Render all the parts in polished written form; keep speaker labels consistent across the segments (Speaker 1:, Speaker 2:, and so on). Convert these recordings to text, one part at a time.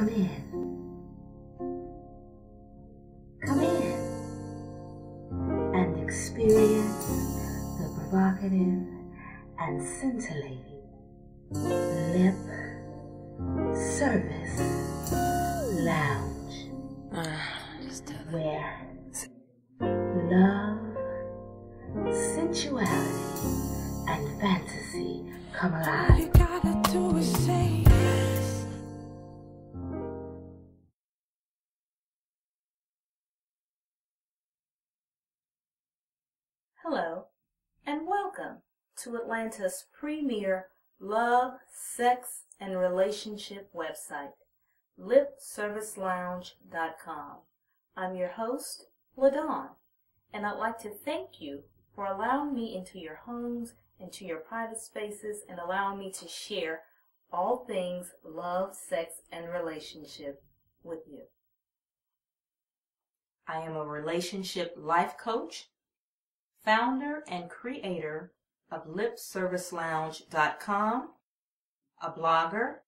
Speaker 1: come in. Come in and experience the provocative and scintillating Lip Service Lounge, where love, sensuality, and fantasy come alive. All you gotta do is say yes.
Speaker 2: Hello, and welcome to Atlanta's premier love, sex, and relationship website, lipservicelounge.com. I'm your host, LaDawn, and I'd like to thank you for allowing me into your homes, into your private spaces, and allowing me to share all things love, sex, and relationship with you. I am a relationship life coach, founder and creator of lipservicelounge.com, a blogger,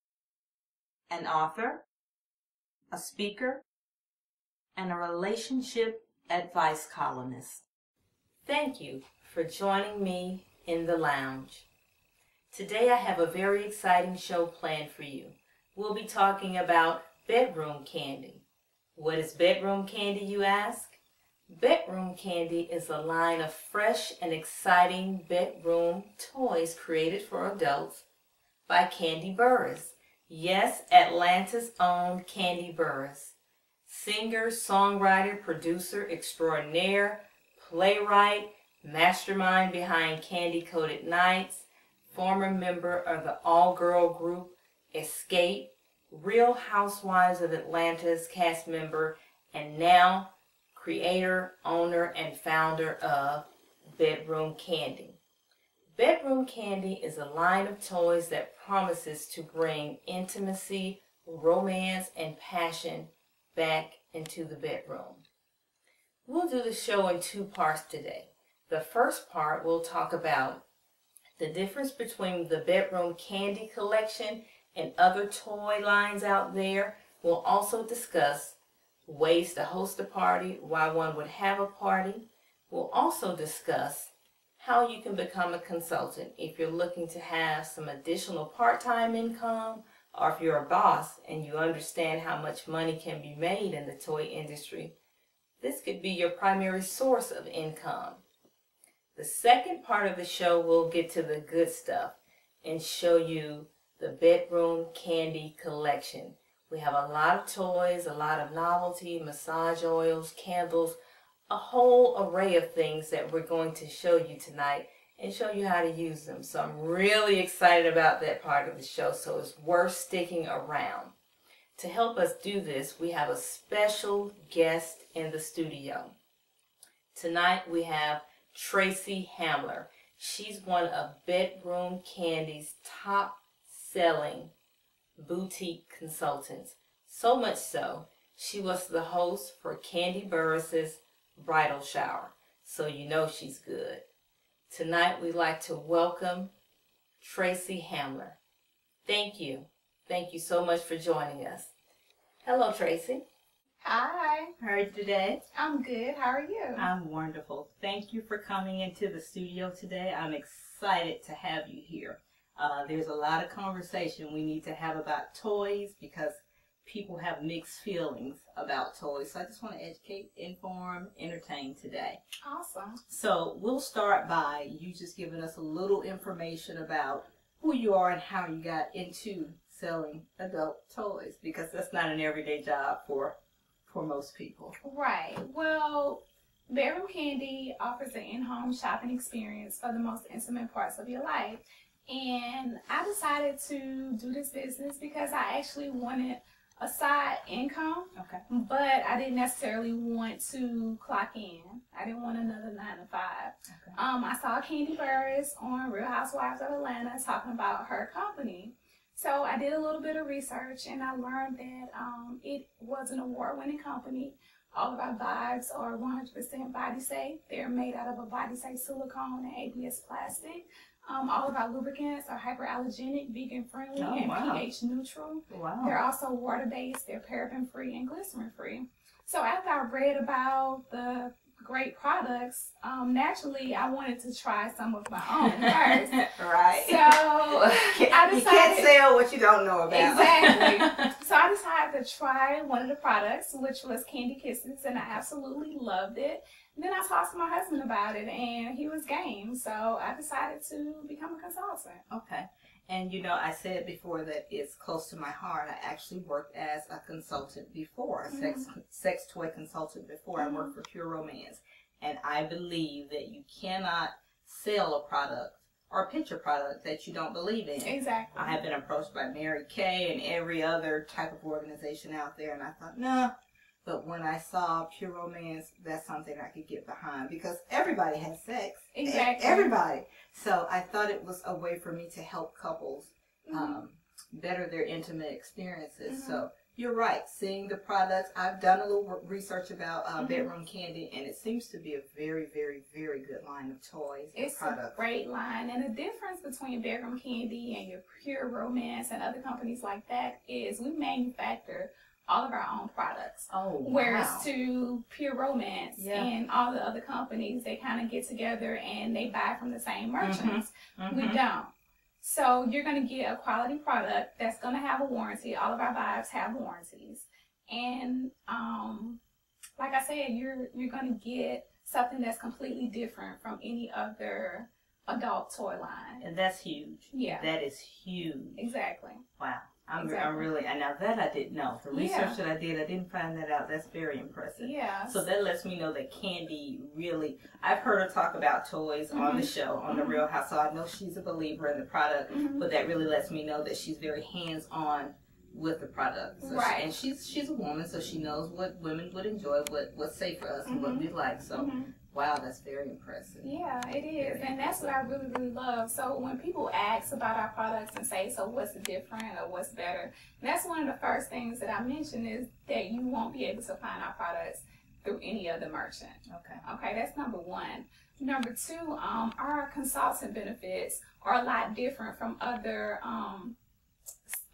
Speaker 2: an author, a speaker, and a relationship advice columnist. Thank you for joining me in the lounge. Today I have a very exciting show planned for you. We'll be talking about Bedroom Kandi. What is Bedroom Kandi, you ask? Bedroom Kandi is a line of fresh and exciting bedroom toys created for adults by Kandi Burruss. Yes, Atlanta's own Kandi Burruss. Singer, songwriter, producer extraordinaire, playwright, mastermind behind Candy Coated Nights, former member of the all-girl group Escape, Real Housewives of Atlanta's cast member, and now creator, owner, and founder of Bedroom Kandi. Bedroom Kandi is a line of toys that promises to bring intimacy, romance, and passion back into the bedroom. We'll do the show in two parts today. The first part, we'll talk about the difference between the Bedroom Kandi collection and other toy lines out there. We'll also discuss ways to host a party, why one would have a party. We'll also discuss how you can become a consultant if you're looking to have some additional part-time income, or if you're a boss and you understand how much money can be made in the toy industry. This could be your primary source of income. The second part of the show, we'll get to the good stuff and show you the Bedroom Kandi collection. We have a lot of toys, a lot of novelty, massage oils, candles, a whole array of things that we're going to show you tonight and show you how to use them. So I'm really excited about that part of the show, so it's worth sticking around. To help us do this, we have a special guest in the studio. Tonight we have Tracy Hamler. She's one of Bedroom Kandi's top-selling boutique consultants. So much so, she was the host for Kandi Burruss's bridal shower. So you know she's good. Tonight we'd like to welcome Tracy Hamler. Thank you. Thank you so much for joining us. Hello, Tracy.
Speaker 3: Hi.
Speaker 2: How are you today?
Speaker 3: I'm good. How are you?
Speaker 2: I'm wonderful. Thank you for coming into the studio today. I'm excited to have you here. There's a lot of conversation we need to have about toys because people have mixed feelings about toys. So I just want to educate, inform, entertain today.
Speaker 3: Awesome.
Speaker 2: So we'll start by you just giving us a little information about who you are and how you got into selling adult toys, because that's not an everyday job for most people.
Speaker 3: Right. Well, Bedroom Kandi offers an in-home shopping experience for the most intimate parts of your life. And I decided to do this business because I actually wanted a side income,
Speaker 2: Okay.
Speaker 3: but I didn't necessarily want to clock in. I didn't want another 9 to 5.
Speaker 2: Okay.
Speaker 3: I saw Kandi Burruss on Real Housewives of Atlanta talking about her company. So I did a little bit of research and I learned that it was an award-winning company. All of our vibes are 100% body safe. They're made out of a body safe silicone and ABS plastic. All of our lubricants are hyperallergenic, vegan-friendly, and
Speaker 2: wow.
Speaker 3: pH neutral.
Speaker 2: Wow.
Speaker 3: They're also water-based, they're paraben-free and glycerin-free. So after I read about the great products, naturally I wanted to try some of my own first.
Speaker 2: Right.
Speaker 3: So I decided,
Speaker 2: you can't sell what you don't know about.
Speaker 3: Exactly. So I decided to try one of the products, which was Candy Kisses, and I absolutely loved it. And then I talked to my husband about it, and he was game. So I decided to become a consultant.
Speaker 2: Okay. And you know, I said before that it's close to my heart. I actually worked as a consultant before, a sex toy consultant before. I worked for Pure Romance. And I believe that you cannot sell a product or pitch a product that you don't believe in.
Speaker 3: Exactly.
Speaker 2: I have been approached by Mary Kay and every other type of organization out there, and I thought, no. But when I saw Pure Romance, that's something I could get behind because everybody has sex.
Speaker 3: Exactly.
Speaker 2: Everybody. So I thought it was a way for me to help couples better their intimate experiences. So you're right. Seeing the products, I've done a little research about Bedroom Kandi, and it seems to be a very, very, very good line of toys and products.
Speaker 3: It's a great line. And the difference between Bedroom Kandi and your Pure Romance and other companies like that is we manufacture all of our own products.
Speaker 2: Oh, wow.
Speaker 3: Whereas to Pure Romance and all the other companies, they kind of get together and they buy from the same merchants. We don't. So you're going to get a quality product that's going to have a warranty. All of our vibes have warranties. And like I said, you're going to get something that's completely different from any other adult toy line.
Speaker 2: And that's huge.
Speaker 3: Yeah.
Speaker 2: That is huge.
Speaker 3: Exactly.
Speaker 2: Wow. I'm
Speaker 3: Exactly.
Speaker 2: really, and now that I didn't know. The research that I did, I didn't find that out. That's very impressive.
Speaker 3: Yeah.
Speaker 2: So that lets me know that Kandi really, I've heard her talk about toys on the show, on The Real House, so I know she's a believer in the product, but that really lets me know that she's very hands-on with the product. So
Speaker 3: right.
Speaker 2: And she's a woman, so she knows what women would enjoy, what's safe for us, and what we like. So, wow, that's very impressive.
Speaker 3: Yeah, it is. And that's what I really, really love. So when people ask about our products and say, so what's different or what's better, that's one of the first things that I mention is that you won't be able to find our products through any other merchant. Okay, that's number one. Number two, our consultant benefits are a lot different from other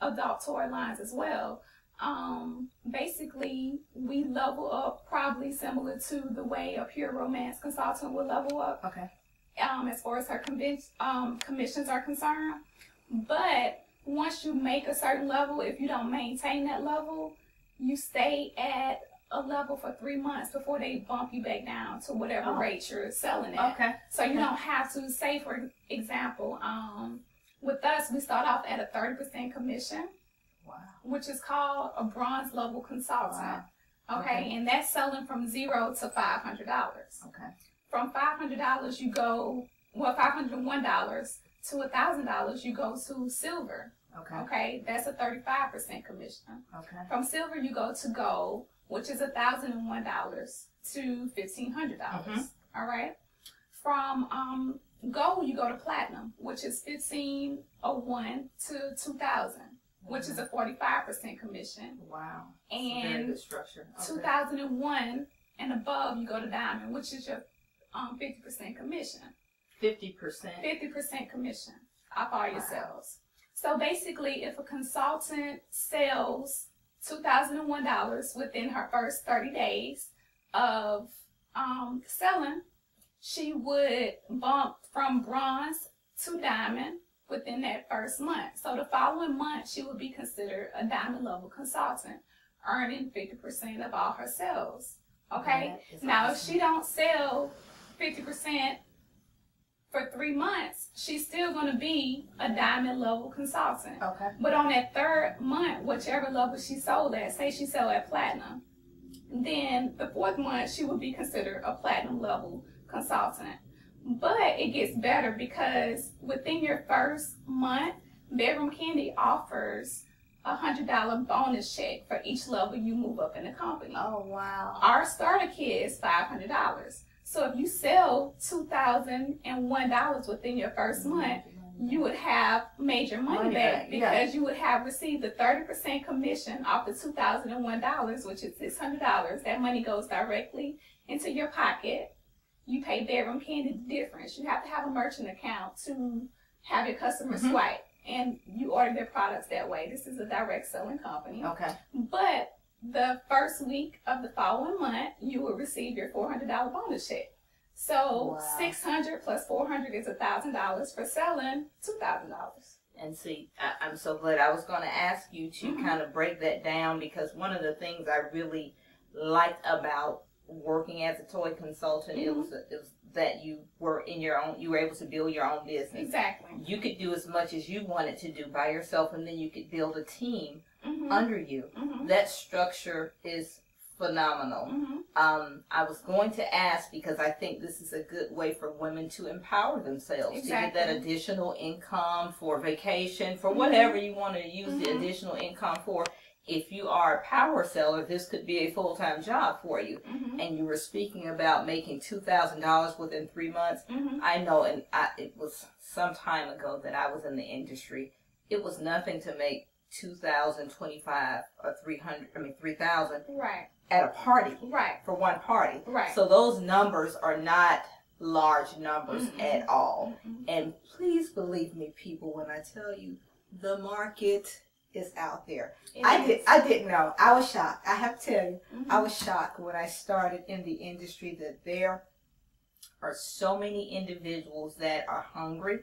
Speaker 3: adult toy lines as well. Basically, we level up probably similar to the way a Pure Romance consultant would level up.
Speaker 2: Okay.
Speaker 3: As far as her commissions are concerned. But once you make a certain level, if you don't maintain that level, you stay at a level for 3 months before they bump you back down to whatever rate you're selling at.
Speaker 2: Okay.
Speaker 3: So you don't have to, say for example, with us, we start off at a 30% commission.
Speaker 2: Wow.
Speaker 3: Which is called a bronze level consultant.
Speaker 2: Wow.
Speaker 3: Okay, and that's selling from $0 to $500.
Speaker 2: Okay.
Speaker 3: From $500 you go, well, $501 to $1,000 you go to silver.
Speaker 2: Okay.
Speaker 3: Okay, that's a 35% commission.
Speaker 2: Okay.
Speaker 3: From silver you go to gold, which is $1,001 to $1,500. All right. From gold you go to platinum, which is $1,501 to $2,000. Which is a 45% commission.
Speaker 2: Wow.
Speaker 3: And
Speaker 2: very good structure. Okay.
Speaker 3: 2001 and above, you go to diamond, which is your 50% commission.
Speaker 2: 50%.
Speaker 3: 50% commission off all your sales. So basically, if a consultant sells $2,001 within her first 30 days of selling, she would bump from bronze to diamond within that first month. So the following month, she would be considered a diamond level consultant, earning 50% of all her sales. Okay? Now, if she don't sell 50% for 3 months, she's still going to be a diamond level consultant.
Speaker 2: Okay.
Speaker 3: But on that third month, whichever level she sold at, say she sold at platinum, then the fourth month, she would be considered a platinum level consultant. But it gets better because within your first month, Bedroom Kandi offers a $100 bonus check for each level you move up in the company.
Speaker 2: Oh, wow.
Speaker 3: Our starter kit is $500. So if you sell $2,001 within your first month, you would have made your money back because you would have received the 30% commission off the $2,001, which is $600. That money goes directly into your pocket. You pay Bedroom Kandi the difference. You have to have a merchant account to have your customers swipe, and you order their products that way. This is a direct selling company.
Speaker 2: Okay.
Speaker 3: But the first week of the following month, you will receive your $400 bonus check. So
Speaker 2: wow.
Speaker 3: $600 plus $400 is $1,000 for selling $2,000.
Speaker 2: And see, I'm so glad. I was going to ask you to kind of break that down, because one of the things I really liked about working as a toy consultant it was that you were you were able to build your own business.
Speaker 3: Exactly.
Speaker 2: You could do as much as you wanted to do by yourself, and then you could build a team under you. That structure is phenomenal. I was going to ask, because I think this is a good way for women to empower themselves, to get that additional income for vacation, for whatever you want to use the additional income for. If you are a power seller, this could be a full-time job for you. And you were speaking about making $2,000 within 3 months. I know, and it was some time ago that I was in the industry. It was nothing to make $2,025 or $3,000
Speaker 3: right
Speaker 2: at a party,
Speaker 3: right
Speaker 2: for one party.
Speaker 3: Right.
Speaker 2: So those numbers are not large numbers at all. And please believe me, people, when I tell you the market is out there. I didn't know. I was shocked. I have to tell you, I was shocked when I started in the industry that there are so many individuals that are hungry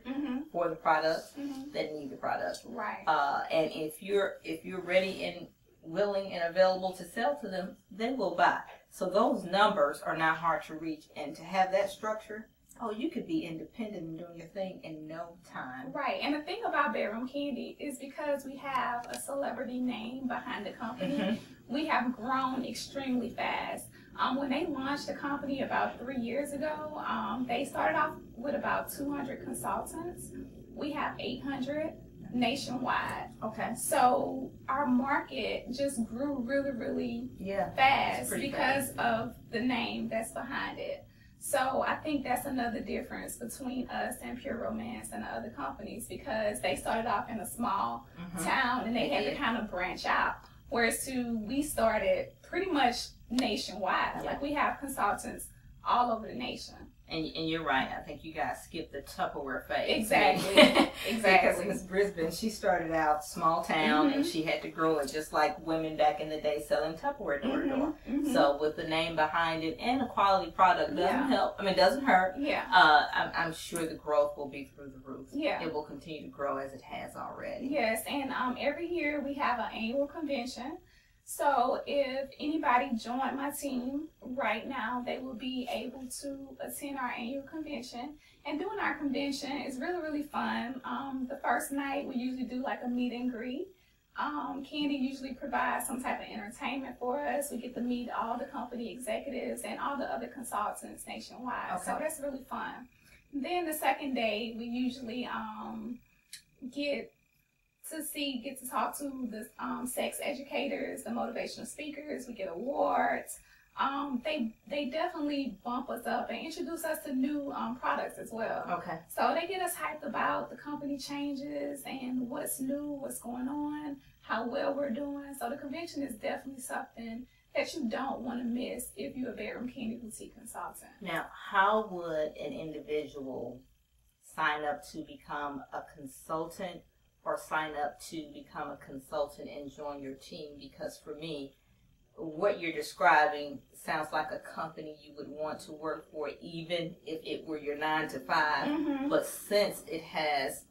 Speaker 2: for the products, that need the products.
Speaker 3: Right.
Speaker 2: And if you're ready and willing and available to sell to them, they will buy. So those numbers are not hard to reach, and to have that structure, oh, you could be independent and doing your thing in no time.
Speaker 3: Right. And the thing about Bedroom Kandi is because we have a celebrity name behind the company, we have grown extremely fast. When they launched the company about 3 years ago, they started off with about 200 consultants. We have 800 nationwide. Okay. So our market just grew really, really fast because of the name that's behind it. So I think that's another difference between us and Pure Romance and the other companies, because they started off in a small town and they had to kind of branch out. Whereas we started pretty much nationwide. Like, we have consultants all over the nation.
Speaker 2: And you're right. I think you guys skipped the Tupperware phase.
Speaker 3: Exactly.
Speaker 2: Because Miss Brisbane, she started out small town and she had to grow it just like women back in the day selling Tupperware door to door. So with the name behind it and a quality product doesn't help. I mean, doesn't hurt. I'm sure the growth will be through the roof. It will continue to grow as it has already.
Speaker 3: Yes, and every year we have an annual convention. So if anybody joined my team right now, they will be able to attend our annual convention. And doing our convention is really, really fun. The first night we usually do like a meet and greet. Kandi usually provides some type of entertainment for us. We get to meet all the company executives and all the other consultants nationwide. So that's really fun. Then the second day we usually get to talk to the sex educators, the motivational speakers. We get awards. They definitely bump us up and introduce us to new products as well. Okay. So they get us hyped about the company changes and what's new, what's going on, how well we're doing. So the convention is definitely something that you don't want to miss if you're a Bedroom Kandi boutique consultant.
Speaker 2: Now, how would an individual sign up to become a consultant, or sign up to become a consultant and join your team? Because for me, what you're describing sounds like a company you would want to work for, even if it were your 9 to 5. But since it has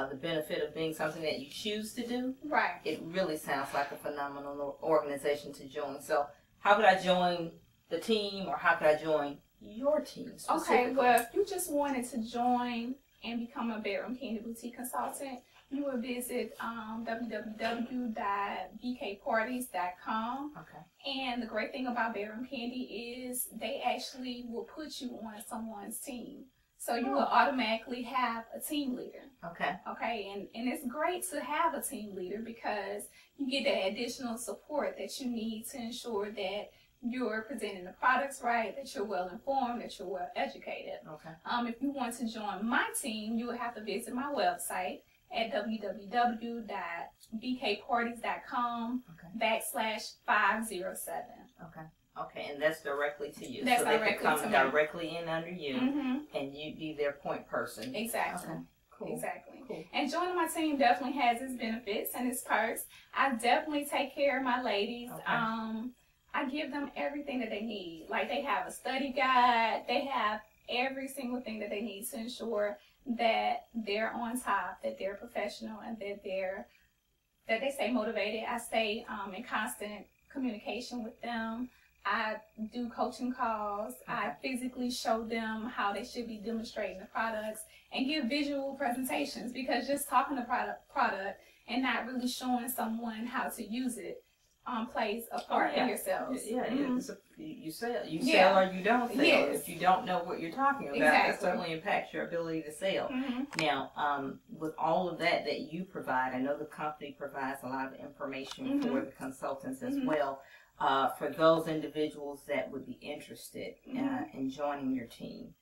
Speaker 2: the benefit of being something that you choose to do, it really sounds like a phenomenal organization to join. So how could I join the team, or how could I join your team specifically?
Speaker 3: Okay, well, if you just wanted to join and become a Bedroom Kandi boutique consultant, you will visit www.bkparties.com. And the great thing about Bedroom Kandi is they actually will put you on someone's team. So you will automatically have a team leader. And it's great to have a team leader because you get that additional support that you need to ensure that you're presenting the products right, that you're well informed, that you're well educated. If you want to join my team, you will have to visit my website at www.bkparties.com/507.
Speaker 2: And that's directly to you.
Speaker 3: That's
Speaker 2: so
Speaker 3: directly
Speaker 2: they could come
Speaker 3: to me.
Speaker 2: directly in under you, and you'd be their point person.
Speaker 3: Exactly. Cool. Exactly.
Speaker 2: Cool.
Speaker 3: And joining my team definitely has its benefits and its perks. I definitely take care of my ladies. Okay. I give them everything that they need. Like, they have a study guide. They have every single thing that they need to ensure that they're on top, that they're professional, and that they stay motivated. I stay in constant communication with them. I do coaching calls. Okay. I physically show them how they should be demonstrating the products and give visual presentations, because just talking the product and not really showing someone how to use it plays a part in yourselves.
Speaker 2: Yeah, you sell or you don't sell. Yes. If you don't know what you're talking about, that certainly impacts your ability to sell. Now, with all of that you provide, I know the company provides a lot of information for the consultants as well. For those individuals that would be interested in joining your team,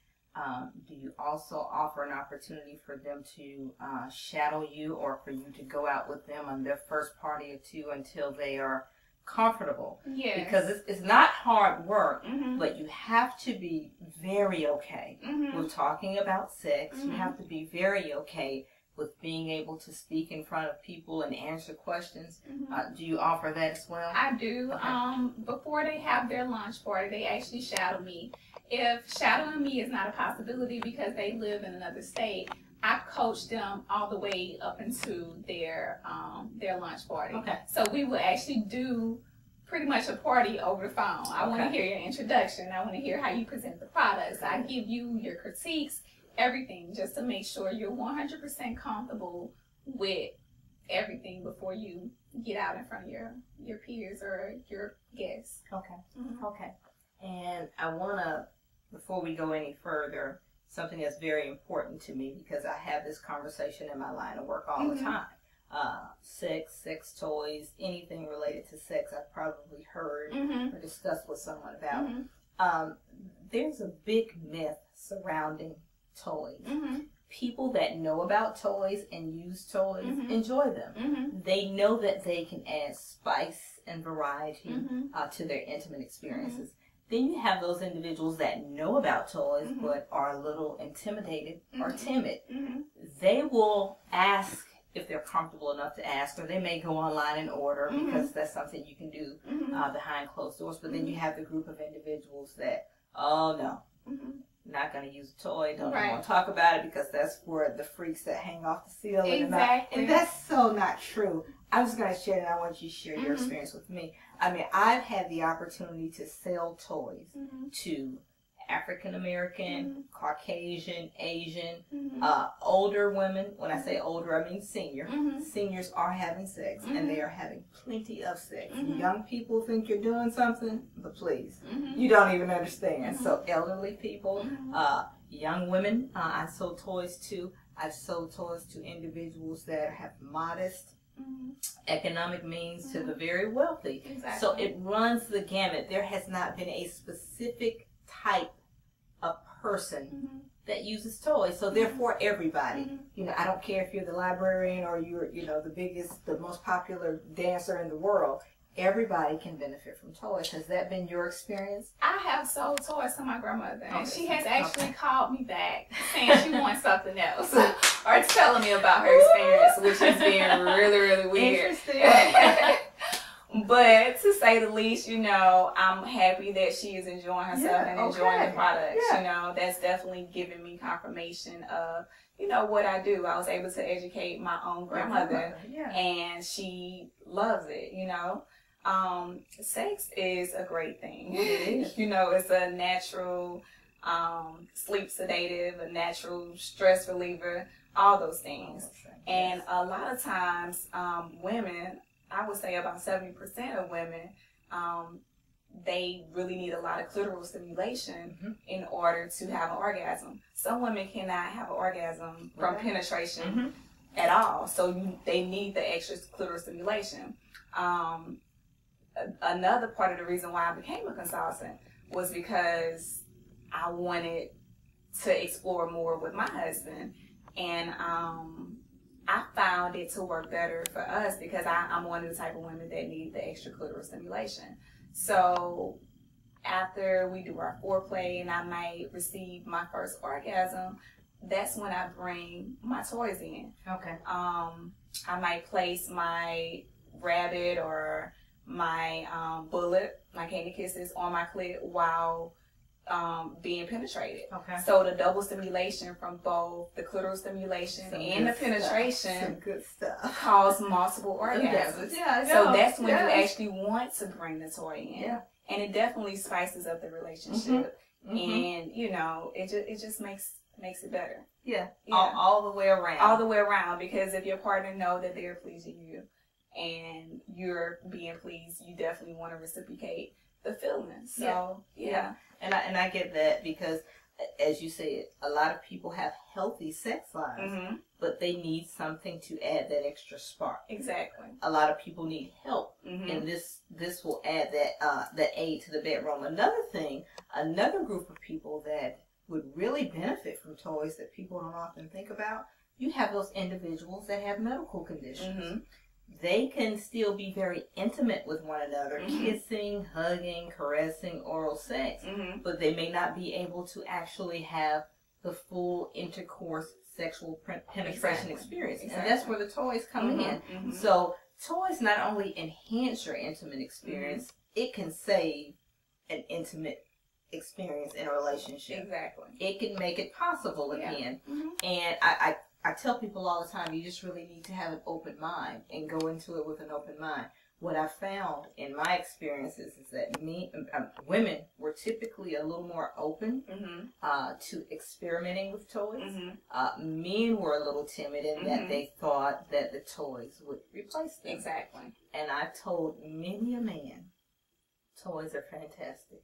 Speaker 2: do you also offer an opportunity for them to shadow you, or for you to go out with them on their first party or two until they are comfortable?
Speaker 3: Yes.
Speaker 2: Because it's not hard work, but you have to be very okay with talking about sex. You have to be very okay with being able to speak in front of people and answer questions. Do you offer that as well?
Speaker 3: I do. Okay. Before they have their launch party, they actually shadow me. If shadowing me is not a possibility because they live in another state, I coach them all the way up into their launch party. Okay. So we will actually do pretty much a party over the phone. I want to hear your introduction. I want to hear how you present the products. I give you your critiques, everything, just to make sure you're 100% comfortable with everything before you get out in front of your peers or your guests.
Speaker 2: Okay. Okay. And I want to, before we go any further, something that's very important to me, because I have this conversation in my line of work all the time. Sex toys, anything related to sex, I've probably heard or discussed with someone about. There's a big myth surrounding toys. People that know about toys and use toys enjoy them. They know that they can add spice and variety to their intimate experiences. Then you have those individuals that know about toys but are a little intimidated or timid. They will ask if they're comfortable enough to ask, or they may go online and order because that's something you can do behind closed doors. But then you have the group of individuals that, oh no, not going to use a toy, don't even want to talk about it, because that's for the freaks that hang off the ceiling. And that's so not true. I'm just going to share, and I want you to share your experience with me. I mean, I've had the opportunity to sell toys to African American, Caucasian, Asian, older women. When I say older, I mean senior. Seniors are having sex, and they are having plenty of sex. Young people think you're doing something, but please, you don't even understand. So elderly people, young women, I sold toys to. I've sold toys to individuals that have modest economic means to the very wealthy. So it runs the gamut. There has not been a specific type of person that uses toys. So they're for everybody. You know, I don't care if you're the librarian or you're, you know, the most popular dancer in the world. Everybody can benefit from toys. Has that been your experience?
Speaker 3: I have sold toys to my grandmother, and she has actually called me back saying she wants something else, or telling me about her experience, which has been really, really weird. Interesting. But to say the least, you know, I'm happy that she is enjoying herself and enjoying the products. You know, that's definitely giving me confirmation of, you know, what I do. I was able to educate my own grandmother, and she loves it, you know. Sex is a great thing. It is. You know, it's a natural sleep sedative, a natural stress reliever, all those things. And a lot of times, women, I would say about 70% of women, they really need a lot of clitoral stimulation in order to have an orgasm. Some women cannot have an orgasm from penetration at all, so they need the extra clitoral stimulation. Another part of the reason why I became a consultant was because I wanted to explore more with my husband, and I found it to work better for us because I'm one of the type of women that need the extra clitoral stimulation. So after we do our foreplay and I might receive my first orgasm, that's when I bring my toys in.
Speaker 2: Okay.
Speaker 3: I might place my rabbit or my bullet, my candy kisses, on my clit while being penetrated.
Speaker 2: Okay.
Speaker 3: So the double stimulation from both the clitoral stimulation and the penetration
Speaker 2: Some good stuff.
Speaker 3: cause multiple orgasms.
Speaker 2: Yeah,
Speaker 3: so that's when you actually want to bring the toy in.
Speaker 2: Yeah.
Speaker 3: And it definitely spices up the relationship. And you know, it just makes it better.
Speaker 2: Yeah. All the way around.
Speaker 3: All the way around, because if your partner know that they're pleasing you and you're being pleased, you definitely want to reciprocate the feeling. So yeah.
Speaker 2: And I get that, because as you said, a lot of people have healthy sex lives, but they need something to add that extra spark.
Speaker 3: Exactly.
Speaker 2: A lot of people need help, and this will add that aid to the bedroom. Another group of people that would really benefit from toys that people don't often think about, you have those individuals that have medical conditions. They can still be very intimate with one another, kissing, hugging, caressing, oral sex, but they may not be able to actually have the full intercourse sexual penetration experience. And that's where the toys come in. So toys not only enhance your intimate experience, it can save an intimate experience in a relationship.
Speaker 3: Exactly.
Speaker 2: It can make it possible again. And I tell people all the time, you just really need to have an open mind and go into it with an open mind. What I found in my experiences is that women were typically a little more open to experimenting with toys. Men were a little timid in that they thought that the toys would replace them.
Speaker 3: Exactly.
Speaker 2: And I've told many a man, toys are fantastic.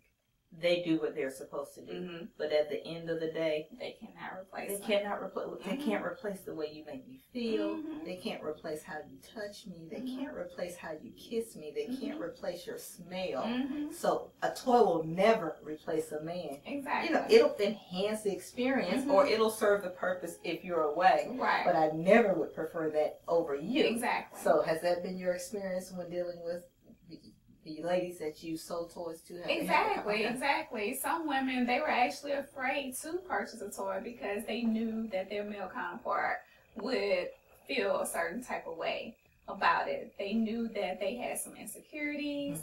Speaker 2: They do what they're supposed to do, but at the end of the day,
Speaker 3: they cannot replace.
Speaker 2: They can't replace the way you make me feel. They can't replace how you touch me. They can't replace how you kiss me. They can't replace your smell. So a toy will never replace a man.
Speaker 3: Exactly.
Speaker 2: You know, it'll enhance the experience, or it'll serve the purpose if you're away.
Speaker 3: Right.
Speaker 2: But I never would prefer that over you.
Speaker 3: Exactly.
Speaker 2: So has that been your experience when dealing with the ladies that you sold toys to?
Speaker 3: Exactly. Some women, they were actually afraid to purchase a toy because they knew that their male counterpart would feel a certain type of way about it. They knew that they had some insecurities,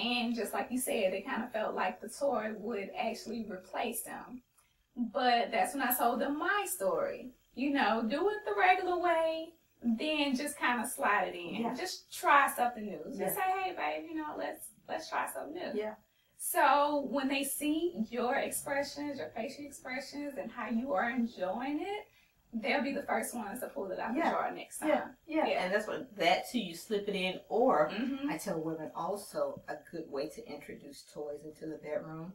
Speaker 3: and just like you said, they kind of felt like the toy would actually replace them. But that's when I told them my story. You know, do it the regular way, then just kind of slide it in.
Speaker 2: Yeah. Just
Speaker 3: try something new. Just say, hey, babe, you know, let's try something new.
Speaker 2: Yeah.
Speaker 3: So when they see your expressions, your facial expressions, and how you are enjoying it, they'll be the first ones to pull it out the drawer next time.
Speaker 2: Yeah. And that's what, that too, you slip it in. Or I tell women also, a good way to introduce toys into the bedroom.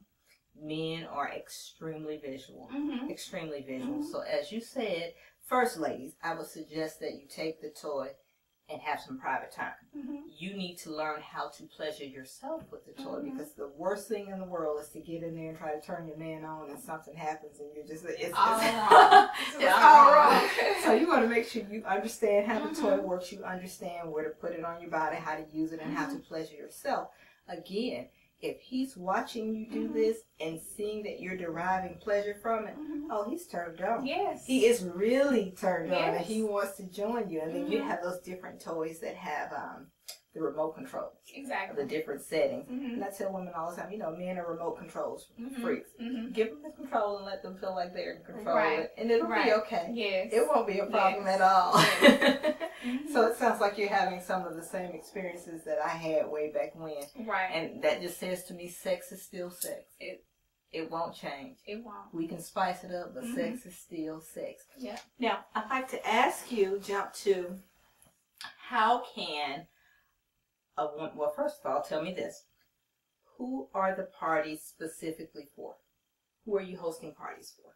Speaker 2: Men are extremely visual. Extremely visual. So as you said, first, ladies, I would suggest that you take the toy and have some private time. You need to learn how to pleasure yourself with the toy, because the worst thing in the world is to get in there and try to turn your man on and something happens and you're just, it's all wrong. So you want to make sure you understand how the toy works, you understand where to put it on your body, how to use it, and how to pleasure yourself. Again, if he's watching you do this and seeing that you're deriving pleasure from it, oh, he's turned on.
Speaker 3: Yes.
Speaker 2: He is really turned on, and he wants to join you. And then you have those different toys that have the remote controls.
Speaker 3: Exactly.
Speaker 2: The different settings. And I tell women all the time, you know, men are remote controls freaks. Give them the control and let them feel like they're in control of it, and it'll be okay.
Speaker 3: Yes.
Speaker 2: It won't be a problem at all. So it sounds like you're having some of the same experiences that I had way back when.
Speaker 3: Right.
Speaker 2: And that just says to me, sex is still sex. It won't change.
Speaker 3: It won't.
Speaker 2: We can spice it up, but sex is still sex.
Speaker 3: Yeah.
Speaker 2: Now, I'd like to ask you, jump to, how can well, first of all, tell me this. Who are the parties specifically for? Who are you hosting parties for?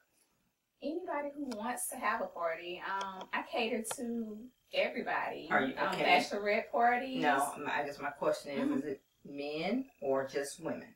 Speaker 3: Anybody who wants to have a party. I cater to everybody.
Speaker 2: Are you okay?
Speaker 3: Bachelorette parties.
Speaker 2: No, I guess my question is it men or just women?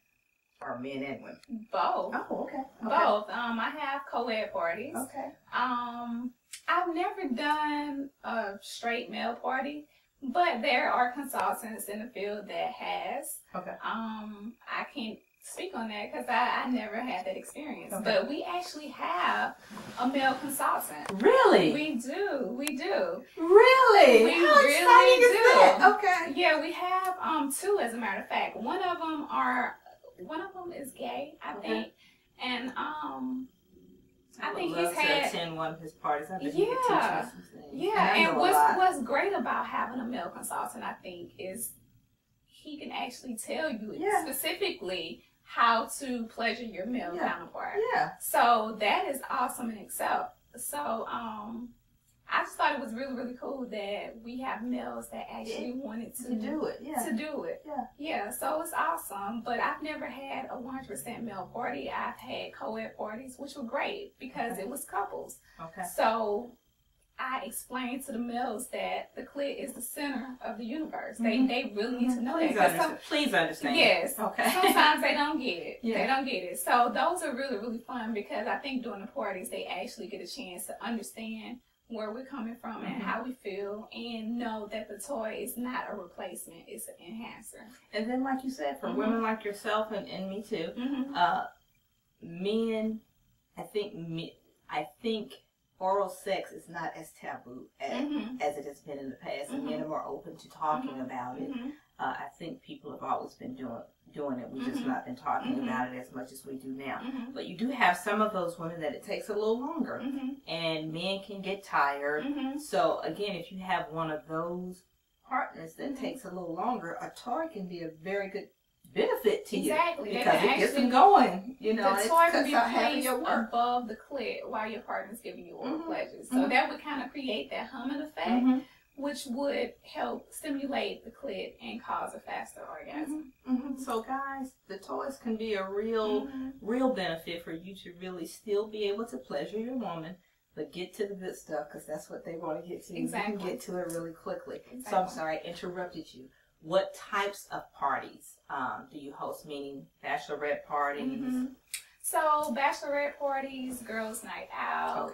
Speaker 2: Or men and women?
Speaker 3: Both.
Speaker 2: Oh, okay.
Speaker 3: Both. I have co-ed parties.
Speaker 2: Okay.
Speaker 3: I've never done a straight male party, but there are consultants in the field that has.
Speaker 2: Okay.
Speaker 3: I can't speak on that because I never had that experience.
Speaker 2: Okay.
Speaker 3: But we actually have a male consultant.
Speaker 2: Really?
Speaker 3: We do.
Speaker 2: Really?
Speaker 3: We
Speaker 2: How
Speaker 3: really
Speaker 2: exciting is
Speaker 3: do.
Speaker 2: that? Okay.
Speaker 3: Yeah, we have two, as a matter of fact. One of them is gay, I think, and I think he's had
Speaker 2: to attend one of his parties. I think
Speaker 3: yeah,
Speaker 2: he could teach us some things.
Speaker 3: yeah. And what's great about having a male consultant, I think, is he can actually tell you specifically how to pleasure your male counterpart. Yeah. So that is awesome in itself. So I just thought it was really, really cool that we have males that actually wanted to do it. Yeah. To do it. Yeah. Yeah. So it's awesome. But I've never had a 100% male party. I've had co-ed parties, which were great because it was couples. Okay. So I explained to the males that the clit is the center of the universe. They really need to know that.
Speaker 2: Please understand.
Speaker 3: Yes.
Speaker 2: Okay.
Speaker 3: Sometimes they don't get it. Yeah. They don't get it. So those are really, really fun because I think during the parties they actually get a chance to understand where we're coming from and how we feel, and know that the toy is not a replacement, it's an enhancer.
Speaker 2: And then, like you said, for women like yourself and me too, men, I think oral sex is not as taboo as it has been in the past, and men are more open to talking about it. I think people have always been doing it. We've just not been talking about it as much as we do now. But you do have some of those women that it takes a little longer, and men can get tired. So again, if you have one of those partners that takes a little longer, a toy can be a very good benefit to you.
Speaker 3: Exactly.
Speaker 2: Because it gets them going. You know,
Speaker 3: the toy can be placed above the clit while your partner's giving you oral pleasure. So that would kind of create that humming effect, which would help stimulate the clit and cause a faster orgasm.
Speaker 2: So guys, the toys can be a real benefit for you to really still be able to pleasure your woman, but get to the good stuff because that's what they want to get to.
Speaker 3: Exactly.
Speaker 2: You can get to it really quickly. Exactly. So I'm sorry, I interrupted you. What types of parties do you host, meaning bachelorette parties?
Speaker 3: So bachelorette parties, girls' night out,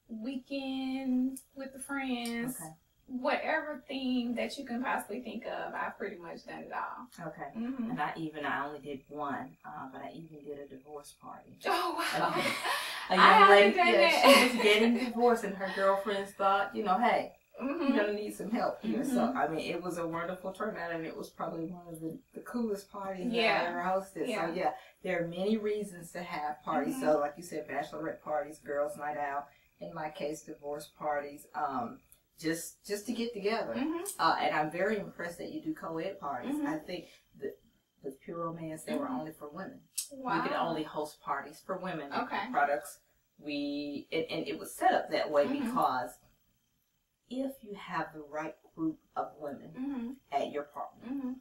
Speaker 3: weekend with the friends, whatever theme that you can possibly think of, I've pretty much done it all. Okay. And I only did one, but I even did a divorce party. Oh, wow. A young lady, she was getting divorced, and her girlfriends thought, you know, hey, you're going to need some help here. So, I mean, it was a wonderful turnout, and it was probably one of the coolest parties that I ever hosted. So, yeah, there are many reasons to have parties. So, like you said, bachelorette parties, girls' night out. In my case, divorce parties, just to get together. And I'm very impressed that you do co-ed parties. I think that with Pure Romance, they were only for women. Wow. You could only host parties for women. Products. And it was set up that way because if you have the right group of women at your party,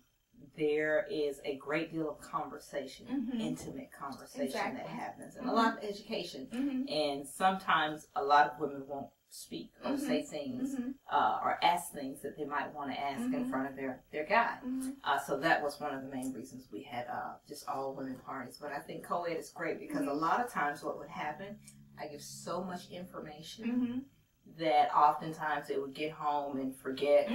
Speaker 3: there is a great deal of conversation, intimate conversation that happens, and a lot of education. And sometimes a lot of women won't speak or say things or ask things that they might want to ask in front of their guy. So that was one of the main reasons we had just all women parties. But I think co-ed is great because a lot of times what would happen, I give so much information that oftentimes they would get home and forget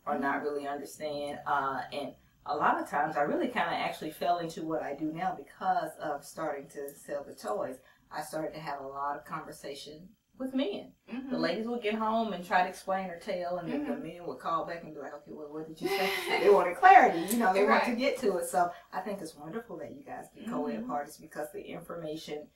Speaker 3: or not really understand. And a lot of times I really kind of actually fell into what I do now because of starting to sell the toys. I started to have a lot of conversation with men. The ladies would get home and try to explain or tell, and then the men would call back and be like, okay, well, what did you say? They wanted clarity, you know, they want to get to it. So I think it's wonderful that you guys do co-ed parties because the information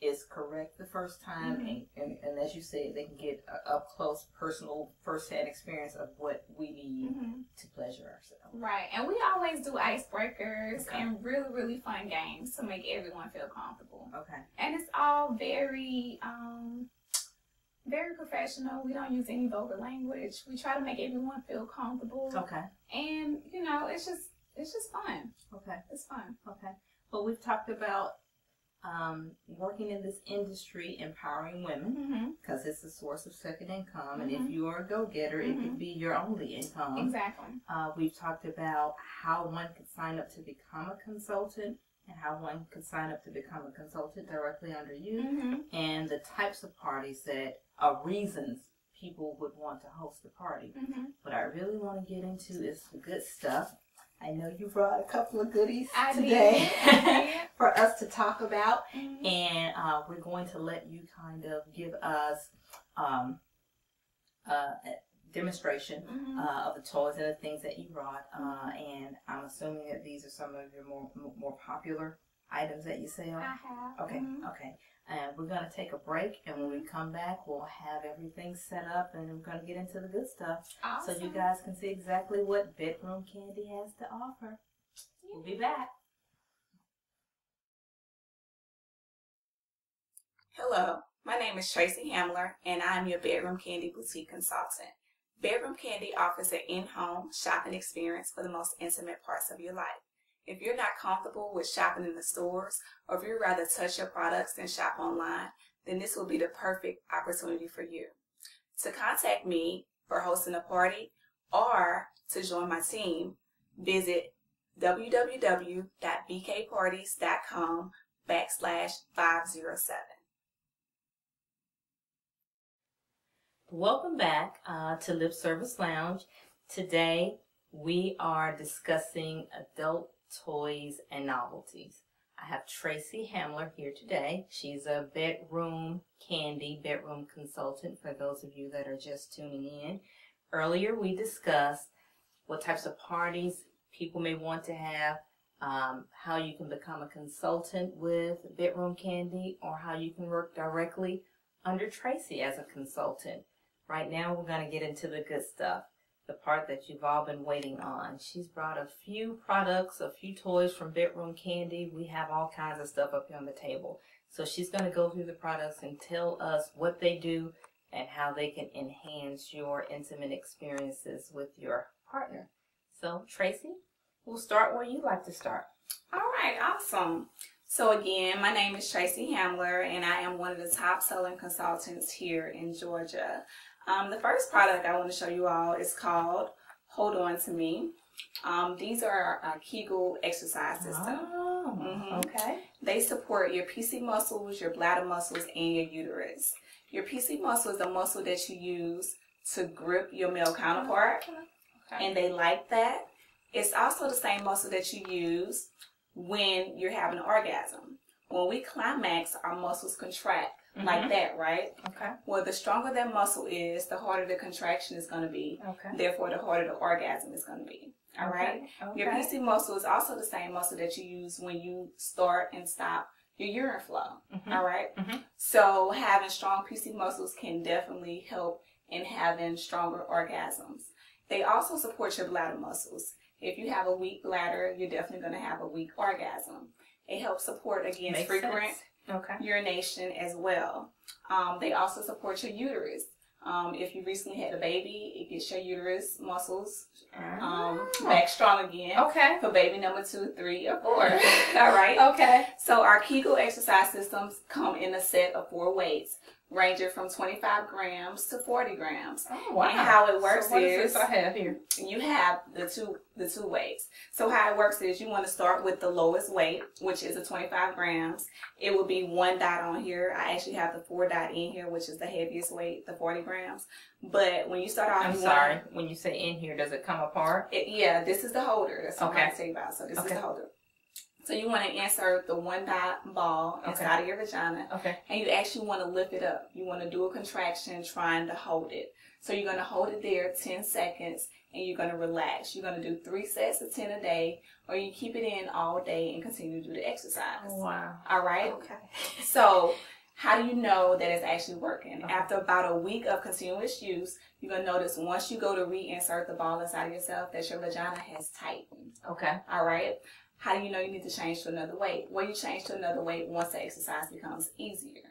Speaker 3: is correct the first time, and as you said, they can get up close, personal, first-hand experience of what we need to pleasure ourselves. Right, and we always do icebreakers and really, really fun games to make everyone feel comfortable. Okay. And it's all very, very professional. We don't use any vulgar language. We try to make everyone feel comfortable. Okay. And, you know, it's just fun. Okay. It's fun. Okay. Well, we've talked about working in this industry, empowering women, because it's a source of second income, and if you are a go-getter, it could be your only income. Exactly. We've talked about how one could sign up to become a consultant, and how one could sign up to become a consultant directly under you, and the types of parties that are reasons people would want to host a party. What I really want to get into is the good stuff.
Speaker 2: I know you brought a couple of goodies
Speaker 3: I
Speaker 2: today
Speaker 3: did.
Speaker 2: for us to talk about.
Speaker 3: Mm-hmm.
Speaker 2: And we're going to let you kind of give us a demonstration of the toys and the things that you brought. And I'm assuming that these are some of your more popular items that you sell.
Speaker 3: I have.
Speaker 2: Okay, okay. And we're going to take a break, and when we come back, we'll have everything set up, and we're going to get into the good stuff.
Speaker 3: Awesome.
Speaker 2: So you guys can see exactly what Bedroom Kandi has to offer. We'll be back.
Speaker 4: Hello, my name is Tracy Hamler, and I'm your Bedroom Kandi boutique consultant. Bedroom Kandi offers an in-home shopping experience for the most intimate parts of your life. If you're not comfortable with shopping in the stores, or if you'd rather touch your products than shop online, then this will be the perfect opportunity for you. To contact me for hosting a party or to join my team, visit www.bkparties.com/507.
Speaker 2: Welcome back to Lip Service Lounge. Today we are discussing adult toys and novelties. I have Tracy Hamler here today. She's a Bedroom Kandi bedroom consultant for those of you that are just tuning in. Earlier we discussed what types of parties people may want to have, how you can become a consultant with Bedroom Kandi, or how you can work directly under Tracy as a consultant. Right now we're going to get into the good stuff, the part that you've all been waiting on. She's brought a few products, a few toys from Bedroom Kandi. We have all kinds of stuff up here on the table. So she's going to go through the products and tell us what they do and how they can enhance your intimate experiences with your partner. So Tracy, we'll start where you like to start.
Speaker 4: All right, awesome. So again, my name is Tracy Hamler, and I am one of the top selling consultants here in Georgia. The first product I want to show you all is called Hold On To Me. These are a Kegel exercise system.
Speaker 2: Oh, okay.
Speaker 4: They support your PC muscles, your bladder muscles, and your uterus. Your PC muscle is a muscle that you use to grip your male counterpart, and they like that. It's also the same muscle that you use when you're having an orgasm. When we climax, our muscles contract like that, right?
Speaker 2: Okay.
Speaker 4: Well, the stronger that muscle is, the harder the contraction is going to be.
Speaker 2: Okay.
Speaker 4: Therefore, the harder the orgasm is going to be. All right?
Speaker 2: Okay.
Speaker 4: Your PC muscle is also the same muscle that you use when you start and stop your urine flow. All right? So having strong PC muscles can definitely help in having stronger orgasms. They also support your bladder muscles. If you have a weak bladder, you're definitely going to have a weak orgasm. It helps support against frequent urination as well. They also support your uterus. If you recently had a baby, it gets your uterus muscles back strong again.
Speaker 2: Okay.
Speaker 4: For baby number 2, 3, or 4. All right.
Speaker 2: Okay.
Speaker 4: So our Kegel exercise systems come in a set of 4 weights, ranging from 25 grams to 40 grams.
Speaker 2: Oh, wow.
Speaker 4: And how it works
Speaker 2: so what
Speaker 4: is
Speaker 2: this I have here?
Speaker 4: You have the two weights. So how it works is you want to start with the lowest weight, which is a 25 grams. It will be 1 dot on here. I actually have the 4 dot in here, which is the heaviest weight, the 40 grams. But when you start off,
Speaker 2: when you say in here, does it come apart?
Speaker 4: Yeah, this is the holder. That's what I'm going to tell you about. So this is the holder. So you want to insert the 1 dot ball inside of your vagina. Okay. And you actually want to lift it up. You want to do a contraction trying to hold it. So you're going to hold it there 10 seconds and you're going to relax. You're going to do 3 sets of 10 a day, or you keep it in all day and continue to do the exercise.
Speaker 2: Wow.
Speaker 4: All right?
Speaker 2: Okay.
Speaker 4: So how do you know that it's actually working? After about a week of continuous use, you're going to notice once you go to reinsert the ball inside of yourself that your vagina has tightened. Okay. All right? How do you know you need to change to another weight? Well, you change to another weight once the exercise becomes easier.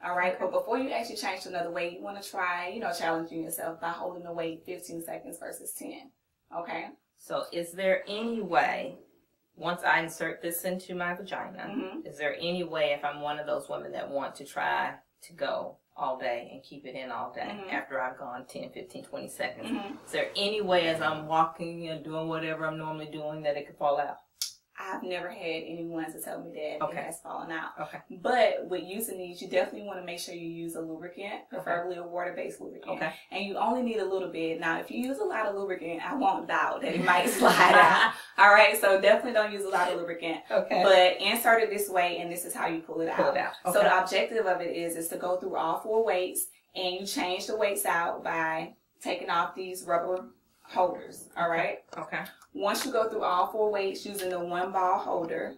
Speaker 4: All right? Okay. But before you actually change to another weight, you want to try, challenging yourself by holding the weight 15 seconds versus 10. Okay?
Speaker 2: So is there any way, once I insert this into my vagina, is there any way if I'm one of those women that want to try to go all day and keep it in all day after I've gone 10, 15, 20 seconds, is there any way as I'm walking and doing whatever I'm normally doing that it could fall out?
Speaker 4: I've never had anyone to tell me that it has fallen out.
Speaker 2: Okay.
Speaker 4: But with using these, you definitely want to make sure you use a lubricant, preferably a water-based lubricant.
Speaker 2: Okay.
Speaker 4: And you only need a little bit. Now, if you use a lot of lubricant, I won't doubt that it might slide out. All right. So definitely don't use a lot of lubricant.
Speaker 2: Okay.
Speaker 4: But insert it this way, and this is how you pull it out.
Speaker 2: Okay.
Speaker 4: So the objective of it is to go through all 4 weights, and you change the weights out by taking off these rubber holders. All right.
Speaker 2: Okay.
Speaker 4: Once you go through all 4 weights using the 1 ball holder,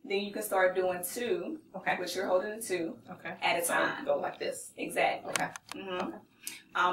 Speaker 4: then you can start doing 2, which you're holding the 2 at a time.
Speaker 2: Go like this.
Speaker 4: Exactly.
Speaker 2: Okay.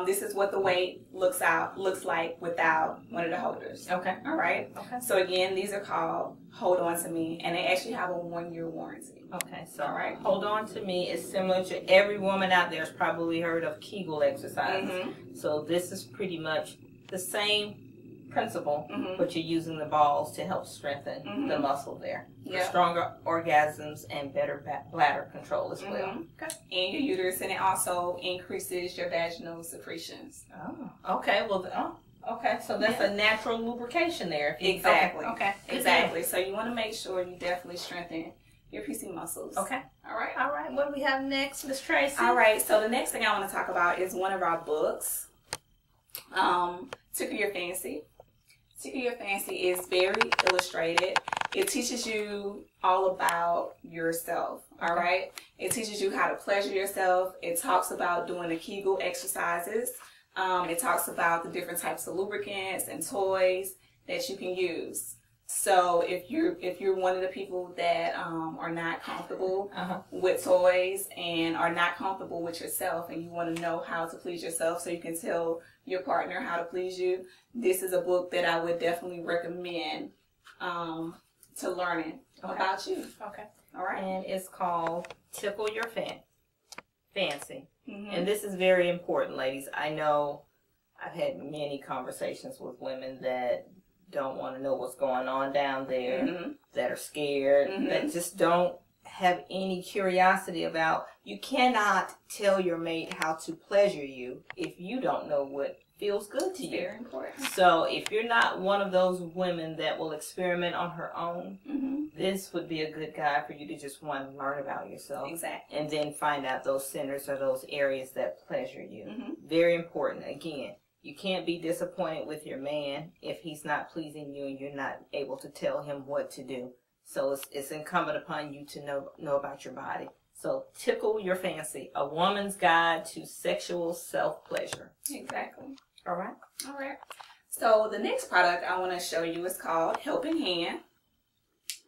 Speaker 4: This is what the weight looks like without one of the holders.
Speaker 2: Okay.
Speaker 4: All right.
Speaker 2: Okay.
Speaker 4: So again, these are called Hold On To Me, and they actually have a 1-year warranty.
Speaker 2: Okay. So Hold On To Me is similar to, every woman out there has probably heard of Kegel exercises. So this is pretty much the same principle, but you're using the balls to help strengthen the muscle there. For stronger orgasms and better bladder control as well.
Speaker 4: Okay. And your uterus, and it also increases your vaginal secretions.
Speaker 2: Oh, okay. Well, okay. So that's a natural lubrication there.
Speaker 4: Exactly.
Speaker 2: Okay.
Speaker 4: Exactly. So you want to make sure you definitely strengthen your PC muscles.
Speaker 2: Okay.
Speaker 4: All right.
Speaker 2: All right. What do we have next, Miss Tracy?
Speaker 4: All right. So the next thing I want to talk about is one of our books, Tickle Your Fancy. Tickle Your Fancy is very illustrated. It teaches you all about yourself, all right? It teaches you how to pleasure yourself. It talks about doing the Kegel exercises. It talks about the different types of lubricants and toys that you can use. So if you're one of the people that are not comfortable with toys and are not comfortable with yourself, and you want to know how to please yourself so you can tell your partner how to please you, this is a book that I would definitely recommend to learning about you.
Speaker 2: Okay.
Speaker 4: All right.
Speaker 2: And it's called Tickle Your Fancy. And this is very important, ladies. I know I've had many conversations with women that don't want to know what's going on down there, that are scared, that just don't have any curiosity about. You cannot tell your mate how to pleasure you if you don't know what feels good to you.
Speaker 4: Very important.
Speaker 2: So if you're not one of those women that will experiment on her own, this would be a good guide for you to just want to learn about yourself.
Speaker 4: Exactly.
Speaker 2: And then find out those centers or those areas that pleasure you. Very important. Again, you can't be disappointed with your man if he's not pleasing you and you're not able to tell him what to do. So it's incumbent upon you to know about your body. So Tickle Your Fancy, a woman's guide to sexual self-pleasure.
Speaker 4: Exactly.
Speaker 2: All right.
Speaker 4: All right. So the next product I want to show you is called Helping Hand.